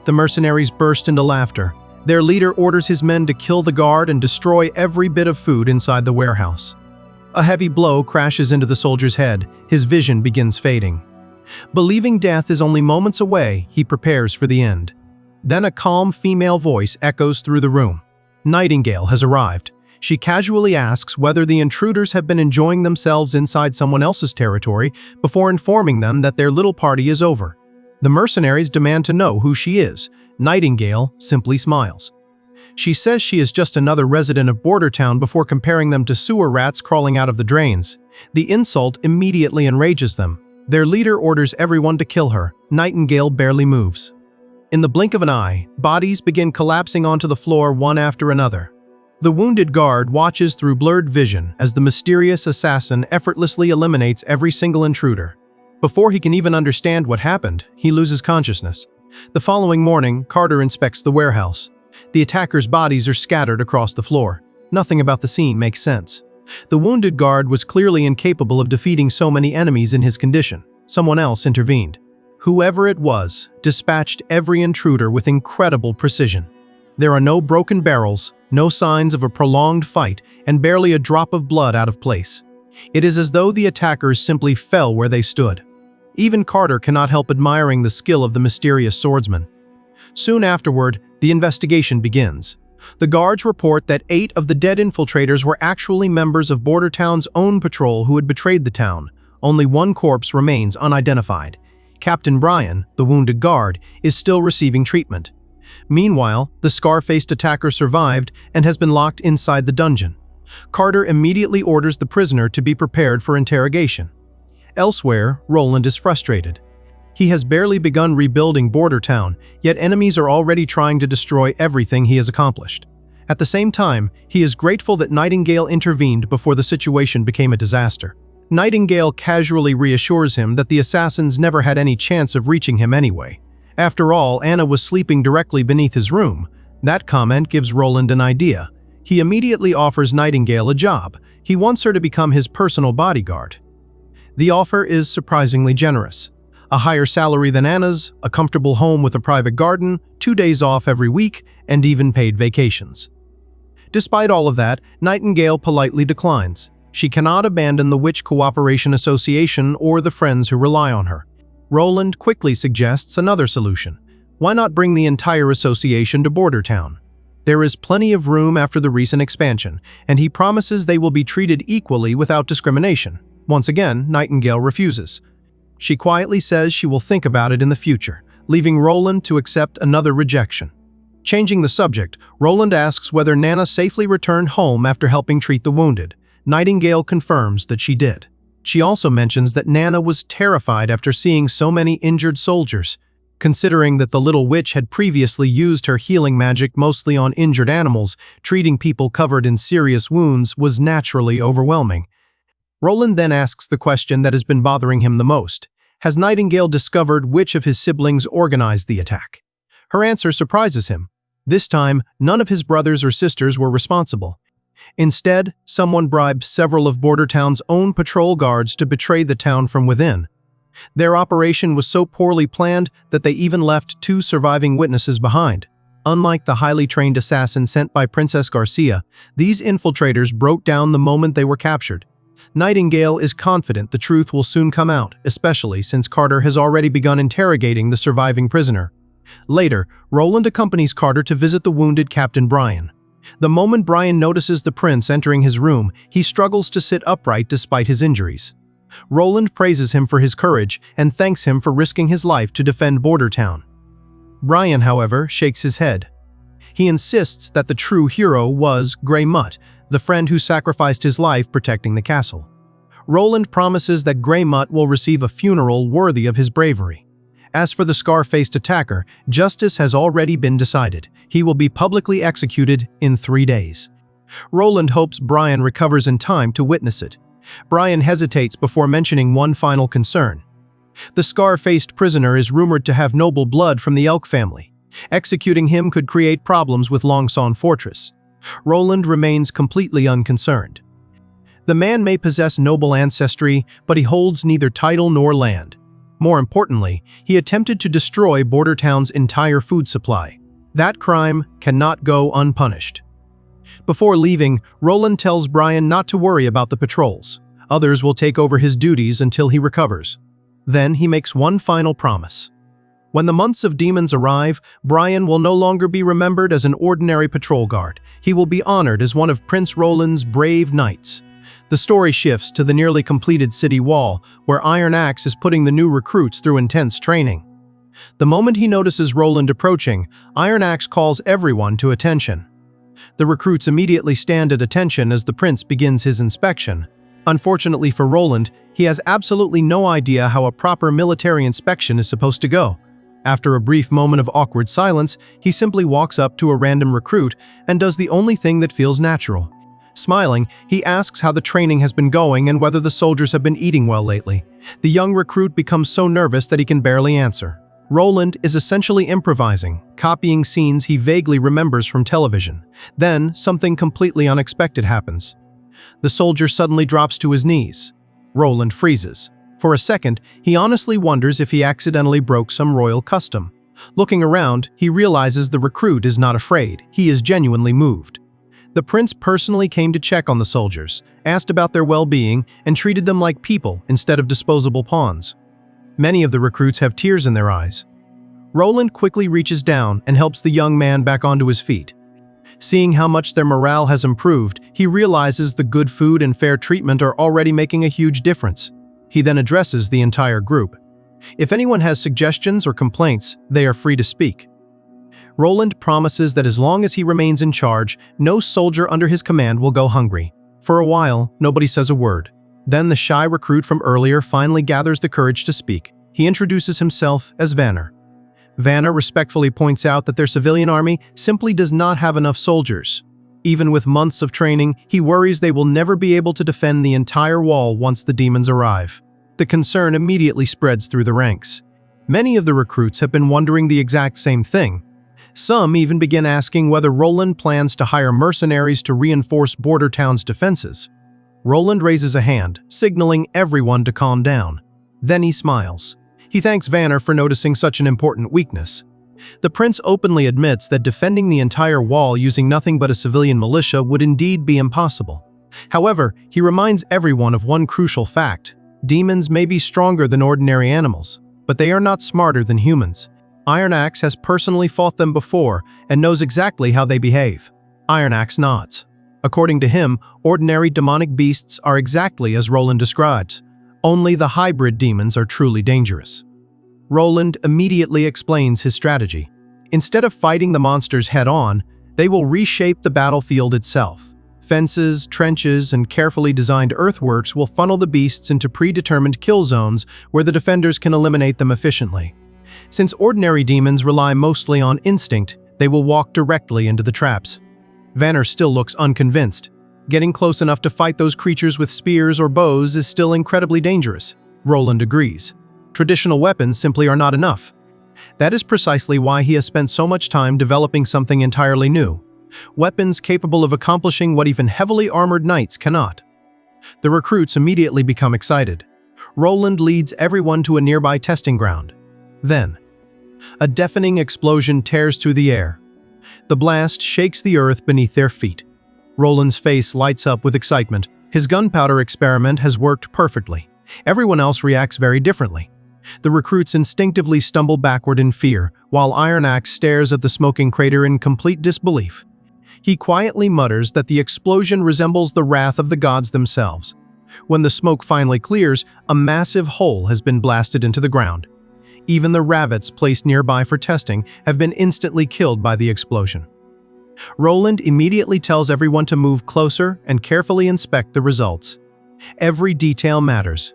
The mercenaries burst into laughter. Their leader orders his men to kill the guard and destroy every bit of food inside the warehouse. A heavy blow crashes into the soldier's head. His vision begins fading. Believing death is only moments away, he prepares for the end. Then a calm female voice echoes through the room. Nightingale has arrived. She casually asks whether the intruders have been enjoying themselves inside someone else's territory before informing them that their little party is over. The mercenaries demand to know who she is. Nightingale simply smiles. She says she is just another resident of Bordertown before comparing them to sewer rats crawling out of the drains. The insult immediately enrages them. Their leader orders everyone to kill her. Nightingale barely moves. In the blink of an eye, bodies begin collapsing onto the floor one after another. The wounded guard watches through blurred vision as the mysterious assassin effortlessly eliminates every single intruder. Before he can even understand what happened, he loses consciousness. The following morning, Carter inspects the warehouse. The attackers' bodies are scattered across the floor. Nothing about the scene makes sense. The wounded guard was clearly incapable of defeating so many enemies in his condition. Someone else intervened. Whoever it was dispatched every intruder with incredible precision. There are no broken barrels, no signs of a prolonged fight, and barely a drop of blood out of place. It is as though the attackers simply fell where they stood. Even Carter cannot help admiring the skill of the mysterious swordsman. Soon afterward, the investigation begins. The guards report that 8 of the dead infiltrators were actually members of Border Town's own patrol who had betrayed the town. Only one corpse remains unidentified. Captain Brian, the wounded guard, is still receiving treatment. Meanwhile, the scar-faced attacker survived and has been locked inside the dungeon. Carter immediately orders the prisoner to be prepared for interrogation. Elsewhere, Roland is frustrated. He has barely begun rebuilding Border Town, yet enemies are already trying to destroy everything he has accomplished. At the same time, he is grateful that Nightingale intervened before the situation became a disaster. Nightingale casually reassures him that the assassins never had any chance of reaching him anyway. After all, Anna was sleeping directly beneath his room. That comment gives Roland an idea. He immediately offers Nightingale a job. He wants her to become his personal bodyguard. The offer is surprisingly generous. A higher salary than Anna's, a comfortable home with a private garden, 2 days off every week, and even paid vacations. Despite all of that, Nightingale politely declines. She cannot abandon the Witch Cooperation Association or the friends who rely on her. Roland quickly suggests another solution. Why not bring the entire association to Border Town? There is plenty of room after the recent expansion, and he promises they will be treated equally without discrimination. Once again, Nightingale refuses. She quietly says she will think about it in the future, leaving Roland to accept another rejection. Changing the subject, Roland asks whether Nana safely returned home after helping treat the wounded. Nightingale confirms that she did. She also mentions that Nana was terrified after seeing so many injured soldiers. Considering that the little witch had previously used her healing magic mostly on injured animals, treating people covered in serious wounds was naturally overwhelming. Roland then asks the question that has been bothering him the most. Has Nightingale discovered which of his siblings organized the attack? Her answer surprises him. This time, none of his brothers or sisters were responsible. Instead, someone bribed several of Border Town's own patrol guards to betray the town from within. Their operation was so poorly planned that they even left 2 surviving witnesses behind. Unlike the highly trained assassin sent by Princess Garcia, these infiltrators broke down the moment they were captured. Nightingale is confident the truth will soon come out, especially since Carter has already begun interrogating the surviving prisoner. Later, Roland accompanies Carter to visit the wounded Captain Brian. The moment Brian notices the prince entering his room, he struggles to sit upright despite his injuries. Roland praises him for his courage and thanks him for risking his life to defend Border Town. Brian, however, shakes his head. He insists that the true hero was Grey Mutt, the friend who sacrificed his life protecting the castle. Roland promises that Grey Mutt will receive a funeral worthy of his bravery. As for the scar-faced attacker, justice has already been decided. He will be publicly executed in 3 days. Roland hopes Brian recovers in time to witness it. Brian hesitates before mentioning one final concern. The scar-faced prisoner is rumored to have noble blood from the Elk family. Executing him could create problems with Longsan Fortress. Roland remains completely unconcerned. The man may possess noble ancestry, but he holds neither title nor land. More importantly, he attempted to destroy Border Town's entire food supply. That crime cannot go unpunished. Before leaving, Roland tells Brian not to worry about the patrols. Others will take over his duties until he recovers. Then he makes one final promise. When the months of demons arrive, Brian will no longer be remembered as an ordinary patrol guard. He will be honored as one of Prince Roland's brave knights. The story shifts to the nearly completed city wall, where Iron Axe is putting the new recruits through intense training. The moment he notices Roland approaching, Iron Axe calls everyone to attention. The recruits immediately stand at attention as the prince begins his inspection. Unfortunately for Roland, he has absolutely no idea how a proper military inspection is supposed to go. After a brief moment of awkward silence, he simply walks up to a random recruit and does the only thing that feels natural. Smiling, he asks how the training has been going and whether the soldiers have been eating well lately. The young recruit becomes so nervous that he can barely answer. Roland is essentially improvising, copying scenes he vaguely remembers from television. Then, something completely unexpected happens. The soldier suddenly drops to his knees. Roland freezes. For a second, he honestly wonders if he accidentally broke some royal custom. Looking around, he realizes the recruit is not afraid. He is genuinely moved. The prince personally came to check on the soldiers, asked about their well-being, and treated them like people instead of disposable pawns. Many of the recruits have tears in their eyes. Roland quickly reaches down and helps the young man back onto his feet. Seeing how much their morale has improved, he realizes the good food and fair treatment are already making a huge difference. He then addresses the entire group. If anyone has suggestions or complaints, they are free to speak. Roland promises that as long as he remains in charge, no soldier under his command will go hungry. For a while, nobody says a word. Then the shy recruit from earlier finally gathers the courage to speak. He introduces himself as Vanner. Vanner respectfully points out that their civilian army simply does not have enough soldiers. Even with months of training, he worries they will never be able to defend the entire wall once the demons arrive. The concern immediately spreads through the ranks. Many of the recruits have been wondering the exact same thing. Some even begin asking whether Roland plans to hire mercenaries to reinforce border towns' defenses. Roland raises a hand, signaling everyone to calm down. Then he smiles. He thanks Vanner for noticing such an important weakness. The prince openly admits that defending the entire wall using nothing but a civilian militia would indeed be impossible. However, he reminds everyone of one crucial fact. Demons may be stronger than ordinary animals, but they are not smarter than humans. Iron Axe has personally fought them before and knows exactly how they behave. Iron Axe nods. According to him, ordinary demonic beasts are exactly as Roland describes. Only the hybrid demons are truly dangerous. Roland immediately explains his strategy. Instead of fighting the monsters head-on, they will reshape the battlefield itself. Fences, trenches, and carefully designed earthworks will funnel the beasts into predetermined kill zones where the defenders can eliminate them efficiently. Since ordinary demons rely mostly on instinct, they will walk directly into the traps. Vanner still looks unconvinced. Getting close enough to fight those creatures with spears or bows is still incredibly dangerous. Roland agrees. Traditional weapons simply are not enough. That is precisely why he has spent so much time developing something entirely new. Weapons capable of accomplishing what even heavily armored knights cannot. The recruits immediately become excited. Roland leads everyone to a nearby testing ground. Then, a deafening explosion tears through the air. The blast shakes the earth beneath their feet. Roland's face lights up with excitement. His gunpowder experiment has worked perfectly. Everyone else reacts very differently. The recruits instinctively stumble backward in fear, while Iron Axe stares at the smoking crater in complete disbelief. He quietly mutters that the explosion resembles the wrath of the gods themselves. When the smoke finally clears, a massive hole has been blasted into the ground. Even the rabbits placed nearby for testing have been instantly killed by the explosion. Roland immediately tells everyone to move closer and carefully inspect the results. Every detail matters.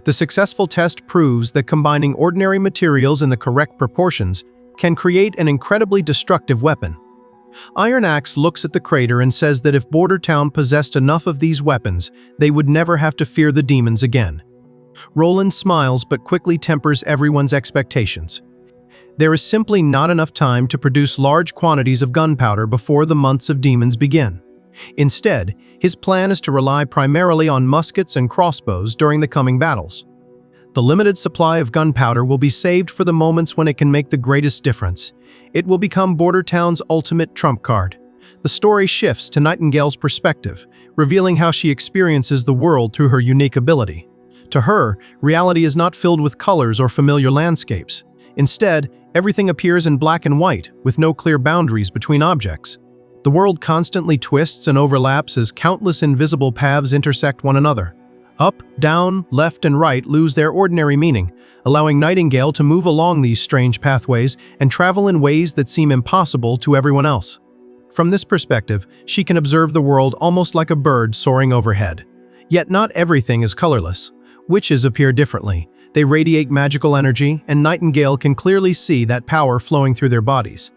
The successful test proves that combining ordinary materials in the correct proportions can create an incredibly destructive weapon. Iron Axe looks at the crater and says that if Border Town possessed enough of these weapons, they would never have to fear the demons again. Roland smiles but quickly tempers everyone's expectations. There is simply not enough time to produce large quantities of gunpowder before the months of demons begin. Instead, his plan is to rely primarily on muskets and crossbows during the coming battles. The limited supply of gunpowder will be saved for the moments when it can make the greatest difference. It will become Border Town's ultimate trump card. The story shifts to Nightingale's perspective, revealing how she experiences the world through her unique ability. To her, reality is not filled with colors or familiar landscapes. Instead, everything appears in black and white, with no clear boundaries between objects. The world constantly twists and overlaps as countless invisible paths intersect one another. Up, down, left, and right lose their ordinary meaning, allowing Nightingale to move along these strange pathways and travel in ways that seem impossible to everyone else. From this perspective, she can observe the world almost like a bird soaring overhead. Yet not everything is colorless. Witches appear differently. They radiate magical energy, and Nightingale can clearly see that power flowing through their bodies.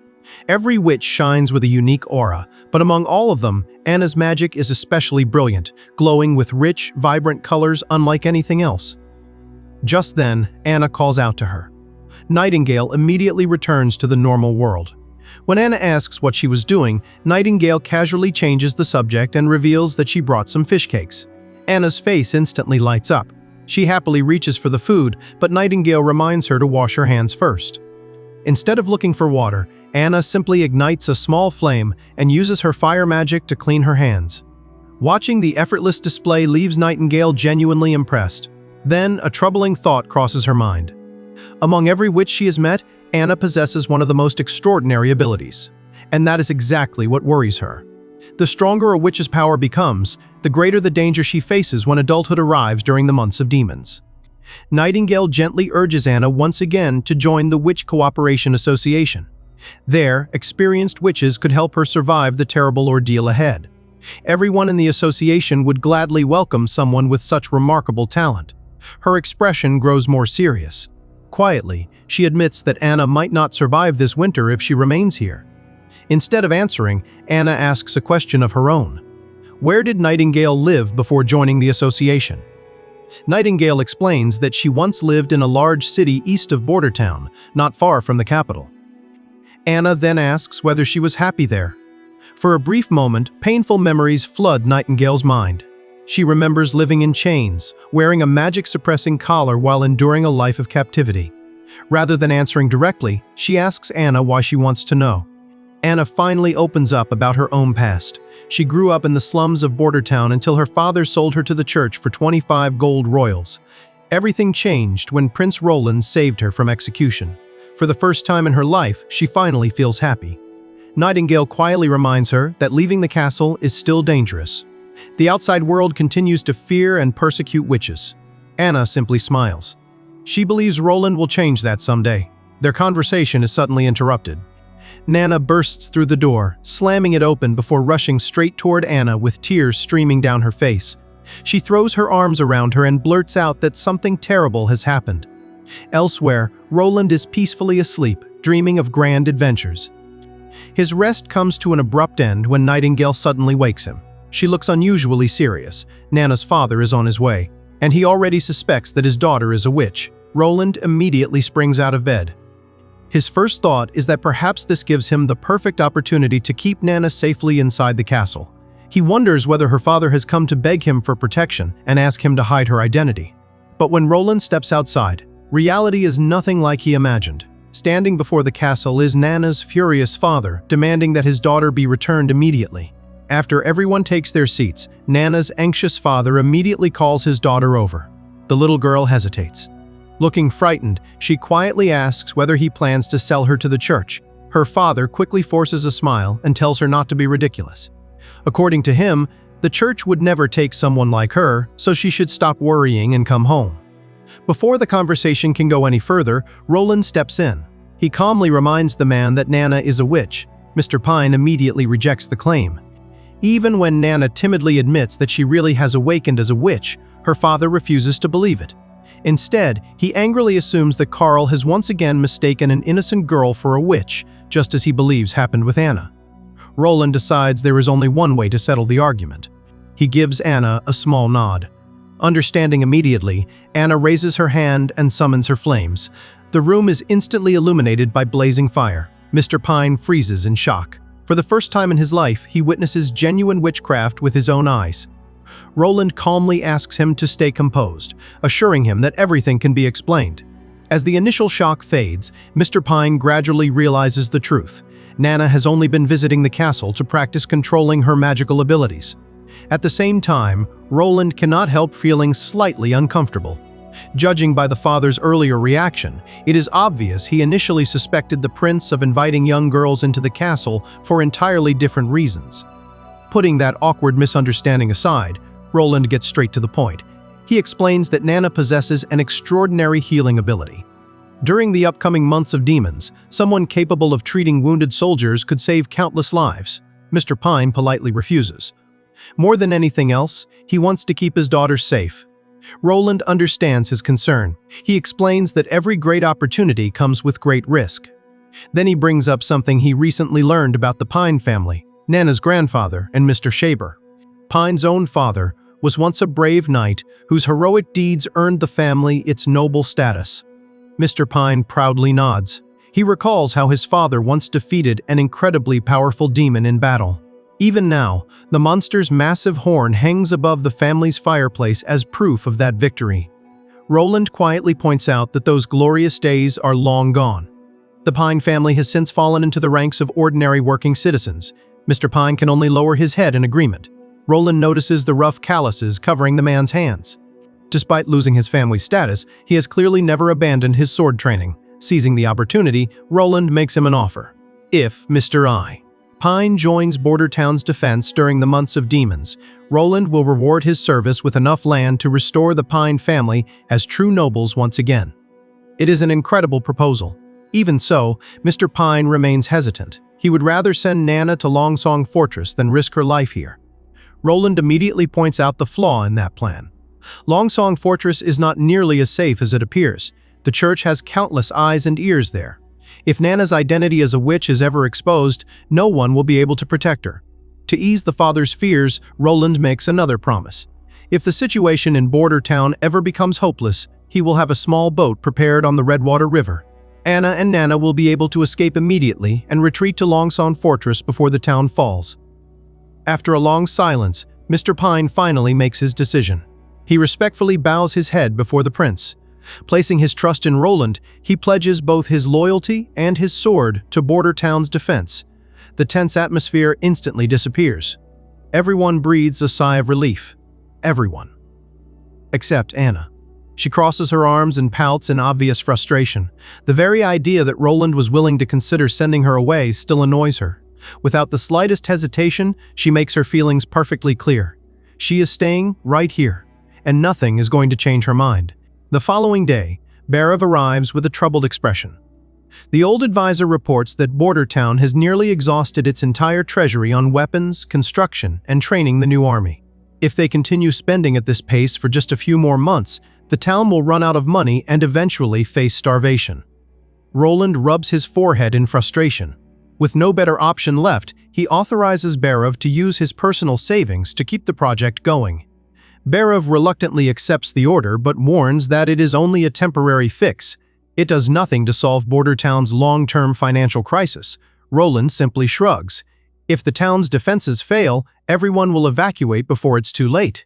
Every witch shines with a unique aura, but among all of them, Anna's magic is especially brilliant, glowing with rich, vibrant colors unlike anything else. Just then, Anna calls out to her. Nightingale immediately returns to the normal world. When Anna asks what she was doing, Nightingale casually changes the subject and reveals that she brought some fish cakes. Anna's face instantly lights up. She happily reaches for the food, but Nightingale reminds her to wash her hands first. Instead of looking for water, Anna simply ignites a small flame and uses her fire magic to clean her hands. Watching the effortless display leaves Nightingale genuinely impressed. Then, a troubling thought crosses her mind. Among every witch she has met, Anna possesses one of the most extraordinary abilities. And that is exactly what worries her. The stronger a witch's power becomes, the greater the danger she faces when adulthood arrives during the months of demons. Nightingale gently urges Anna once again to join the Witch Cooperation Association. There, experienced witches could help her survive the terrible ordeal ahead. Everyone in the association would gladly welcome someone with such remarkable talent. Her expression grows more serious. Quietly, she admits that Anna might not survive this winter if she remains here. Instead of answering, Anna asks a question of her own. Where did Nightingale live before joining the association? Nightingale explains that she once lived in a large city east of Bordertown, not far from the capital. Anna then asks whether she was happy there. For a brief moment, painful memories flood Nightingale's mind. She remembers living in chains, wearing a magic-suppressing collar while enduring a life of captivity. Rather than answering directly, she asks Anna why she wants to know. Anna finally opens up about her own past. She grew up in the slums of Bordertown until her father sold her to the church for 25 gold royals. Everything changed when Prince Roland saved her from execution. For the first time in her life, she finally feels happy. Nightingale quietly reminds her that leaving the castle is still dangerous. The outside world continues to fear and persecute witches. Anna simply smiles. She believes Roland will change that someday. Their conversation is suddenly interrupted. Nana bursts through the door, slamming it open before rushing straight toward Anna with tears streaming down her face. She throws her arms around her and blurts out that something terrible has happened. Elsewhere, Roland is peacefully asleep, dreaming of grand adventures. His rest comes to an abrupt end when Nightingale suddenly wakes him. She looks unusually serious. Nana's father is on his way, and he already suspects that his daughter is a witch. Roland immediately springs out of bed. His first thought is that perhaps this gives him the perfect opportunity to keep Nana safely inside the castle. He wonders whether her father has come to beg him for protection and ask him to hide her identity. But when Roland steps outside, reality is nothing like he imagined. Standing before the castle is Nana's furious father, demanding that his daughter be returned immediately. After everyone takes their seats, Nana's anxious father immediately calls his daughter over. The little girl hesitates. Looking frightened, she quietly asks whether he plans to sell her to the church. Her father quickly forces a smile and tells her not to be ridiculous. According to him, the church would never take someone like her, so she should stop worrying and come home. Before the conversation can go any further, Roland steps in. He calmly reminds the man that Nana is a witch. Mr. Pine immediately rejects the claim. Even when Nana timidly admits that she really has awakened as a witch, her father refuses to believe it. Instead, he angrily assumes that Carl has once again mistaken an innocent girl for a witch, just as he believes happened with Anna. Roland decides there is only one way to settle the argument. He gives Anna a small nod. Understanding immediately, Anna raises her hand and summons her flames. The room is instantly illuminated by blazing fire. Mr. Pine freezes in shock. For the first time in his life, he witnesses genuine witchcraft with his own eyes. Roland calmly asks him to stay composed, assuring him that everything can be explained. As the initial shock fades, Mr. Pine gradually realizes the truth. Nana has only been visiting the castle to practice controlling her magical abilities. At the same time, Roland cannot help feeling slightly uncomfortable. Judging by the father's earlier reaction, it is obvious he initially suspected the prince of inviting young girls into the castle for entirely different reasons. Putting that awkward misunderstanding aside, Roland gets straight to the point. He explains that Nana possesses an extraordinary healing ability. During the upcoming months of demons, someone capable of treating wounded soldiers could save countless lives. Mr. Pine politely refuses. More than anything else, he wants to keep his daughter safe. Roland understands his concern. He explains that every great opportunity comes with great risk. Then he brings up something he recently learned about the Pine family, Nana's grandfather and Mr. Shaber. Pine's own father was once a brave knight whose heroic deeds earned the family its noble status. Mr. Pine proudly nods. He recalls how his father once defeated an incredibly powerful demon in battle. Even now, the monster's massive horn hangs above the family's fireplace as proof of that victory. Roland quietly points out that those glorious days are long gone. The Pine family has since fallen into the ranks of ordinary working citizens. Mr. Pine can only lower his head in agreement. Roland notices the rough calluses covering the man's hands. Despite losing his family status, he has clearly never abandoned his sword training. Seizing the opportunity, Roland makes him an offer. If Mr. Pine joins Border Town's defense during the months of demons, Roland will reward his service with enough land to restore the Pine family as true nobles once again. It is an incredible proposal. Even so, Mr. Pine remains hesitant. He would rather send Nana to Longsong Fortress than risk her life here. Roland immediately points out the flaw in that plan. Longsong Fortress is not nearly as safe as it appears. The church has countless eyes and ears there. If Nana's identity as a witch is ever exposed, no one will be able to protect her. To ease the father's fears, Roland makes another promise. If the situation in Border Town ever becomes hopeless, he will have a small boat prepared on the Redwater River. Anna and Nana will be able to escape immediately and retreat to Longsong Fortress before the town falls. After a long silence, Mr. Pine finally makes his decision. He respectfully bows his head before the prince. Placing his trust in Roland, he pledges both his loyalty and his sword to Border Town's defense. The tense atmosphere instantly disappears. Everyone breathes a sigh of relief. Everyone. Except Anna. She crosses her arms and pouts in obvious frustration. The very idea that Roland was willing to consider sending her away still annoys her. Without the slightest hesitation, she makes her feelings perfectly clear. She is staying right here, and nothing is going to change her mind. The following day, Barav arrives with a troubled expression. The old advisor reports that Border Town has nearly exhausted its entire treasury on weapons, construction, and training the new army. If they continue spending at this pace for just a few more months, the town will run out of money and eventually face starvation. Roland rubs his forehead in frustration. With no better option left, he authorizes Barav to use his personal savings to keep the project going. Barav reluctantly accepts the order but warns that it is only a temporary fix. It does nothing to solve Border Town's long-term financial crisis. Roland simply shrugs. If the town's defenses fail, everyone will evacuate before it's too late.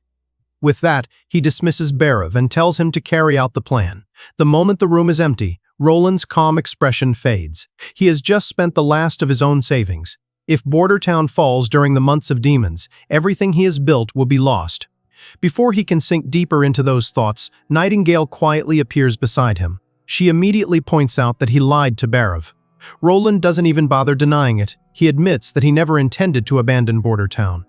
With that, he dismisses Barav and tells him to carry out the plan. The moment the room is empty, Roland's calm expression fades. He has just spent the last of his own savings. If Border Town falls during the months of demons, everything he has built will be lost. Before he can sink deeper into those thoughts, Nightingale quietly appears beside him. She immediately points out that he lied to Barav. Roland doesn't even bother denying it. He admits that he never intended to abandon Border Town.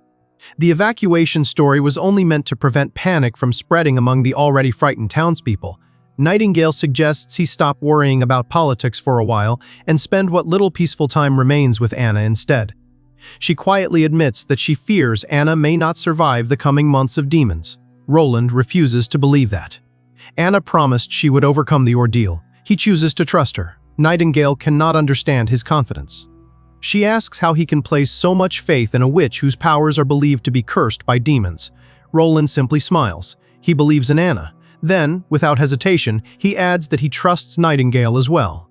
The evacuation story was only meant to prevent panic from spreading among the already frightened townspeople. Nightingale suggests he stop worrying about politics for a while and spend what little peaceful time remains with Anna instead. She quietly admits that she fears Anna may not survive the coming months of demons. Roland refuses to believe that. Anna promised she would overcome the ordeal. He chooses to trust her. Nightingale cannot understand his confidence. She asks how he can place so much faith in a witch whose powers are believed to be cursed by demons. Roland simply smiles. He believes in Anna. Then, without hesitation, he adds that he trusts Nightingale as well.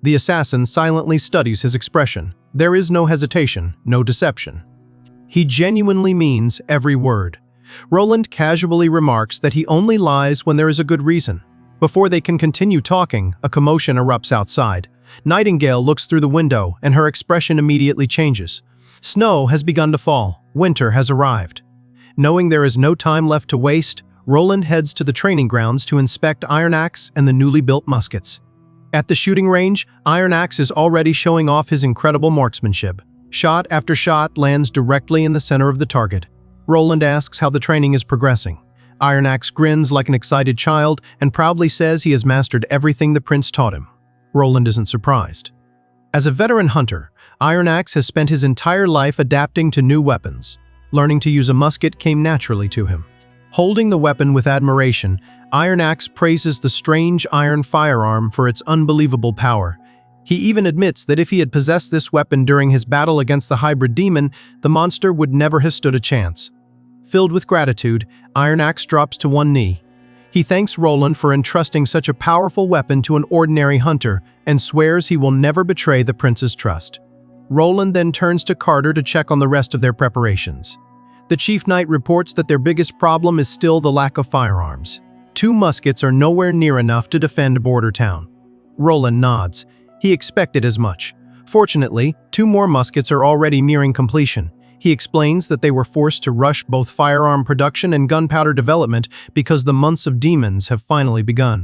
The assassin silently studies his expression. There is no hesitation, no deception. He genuinely means every word. Roland casually remarks that he only lies when there is a good reason. Before they can continue talking, a commotion erupts outside. Nightingale looks through the window, and her expression immediately changes. Snow has begun to fall. Winter has arrived. Knowing there is no time left to waste, Roland heads to the training grounds to inspect Iron Axe and the newly built muskets. At the shooting range, Iron Axe is already showing off his incredible marksmanship. Shot after shot lands directly in the center of the target. Roland asks how the training is progressing. Iron Axe grins like an excited child and proudly says he has mastered everything the prince taught him. Roland isn't surprised. As a veteran hunter, Iron Axe has spent his entire life adapting to new weapons. Learning to use a musket came naturally to him. Holding the weapon with admiration, Iron Axe praises the strange iron firearm for its unbelievable power. He even admits that if he had possessed this weapon during his battle against the hybrid demon, the monster would never have stood a chance. Filled with gratitude, Iron Axe drops to one knee. He thanks Roland for entrusting such a powerful weapon to an ordinary hunter and swears he will never betray the prince's trust. Roland then turns to Carter to check on the rest of their preparations. The chief knight reports that their biggest problem is still the lack of firearms. 2 muskets are nowhere near enough to defend Border Town. Roland nods. He expected as much. Fortunately, 2 more muskets are already nearing completion. He explains that they were forced to rush both firearm production and gunpowder development because the months of demons have finally begun.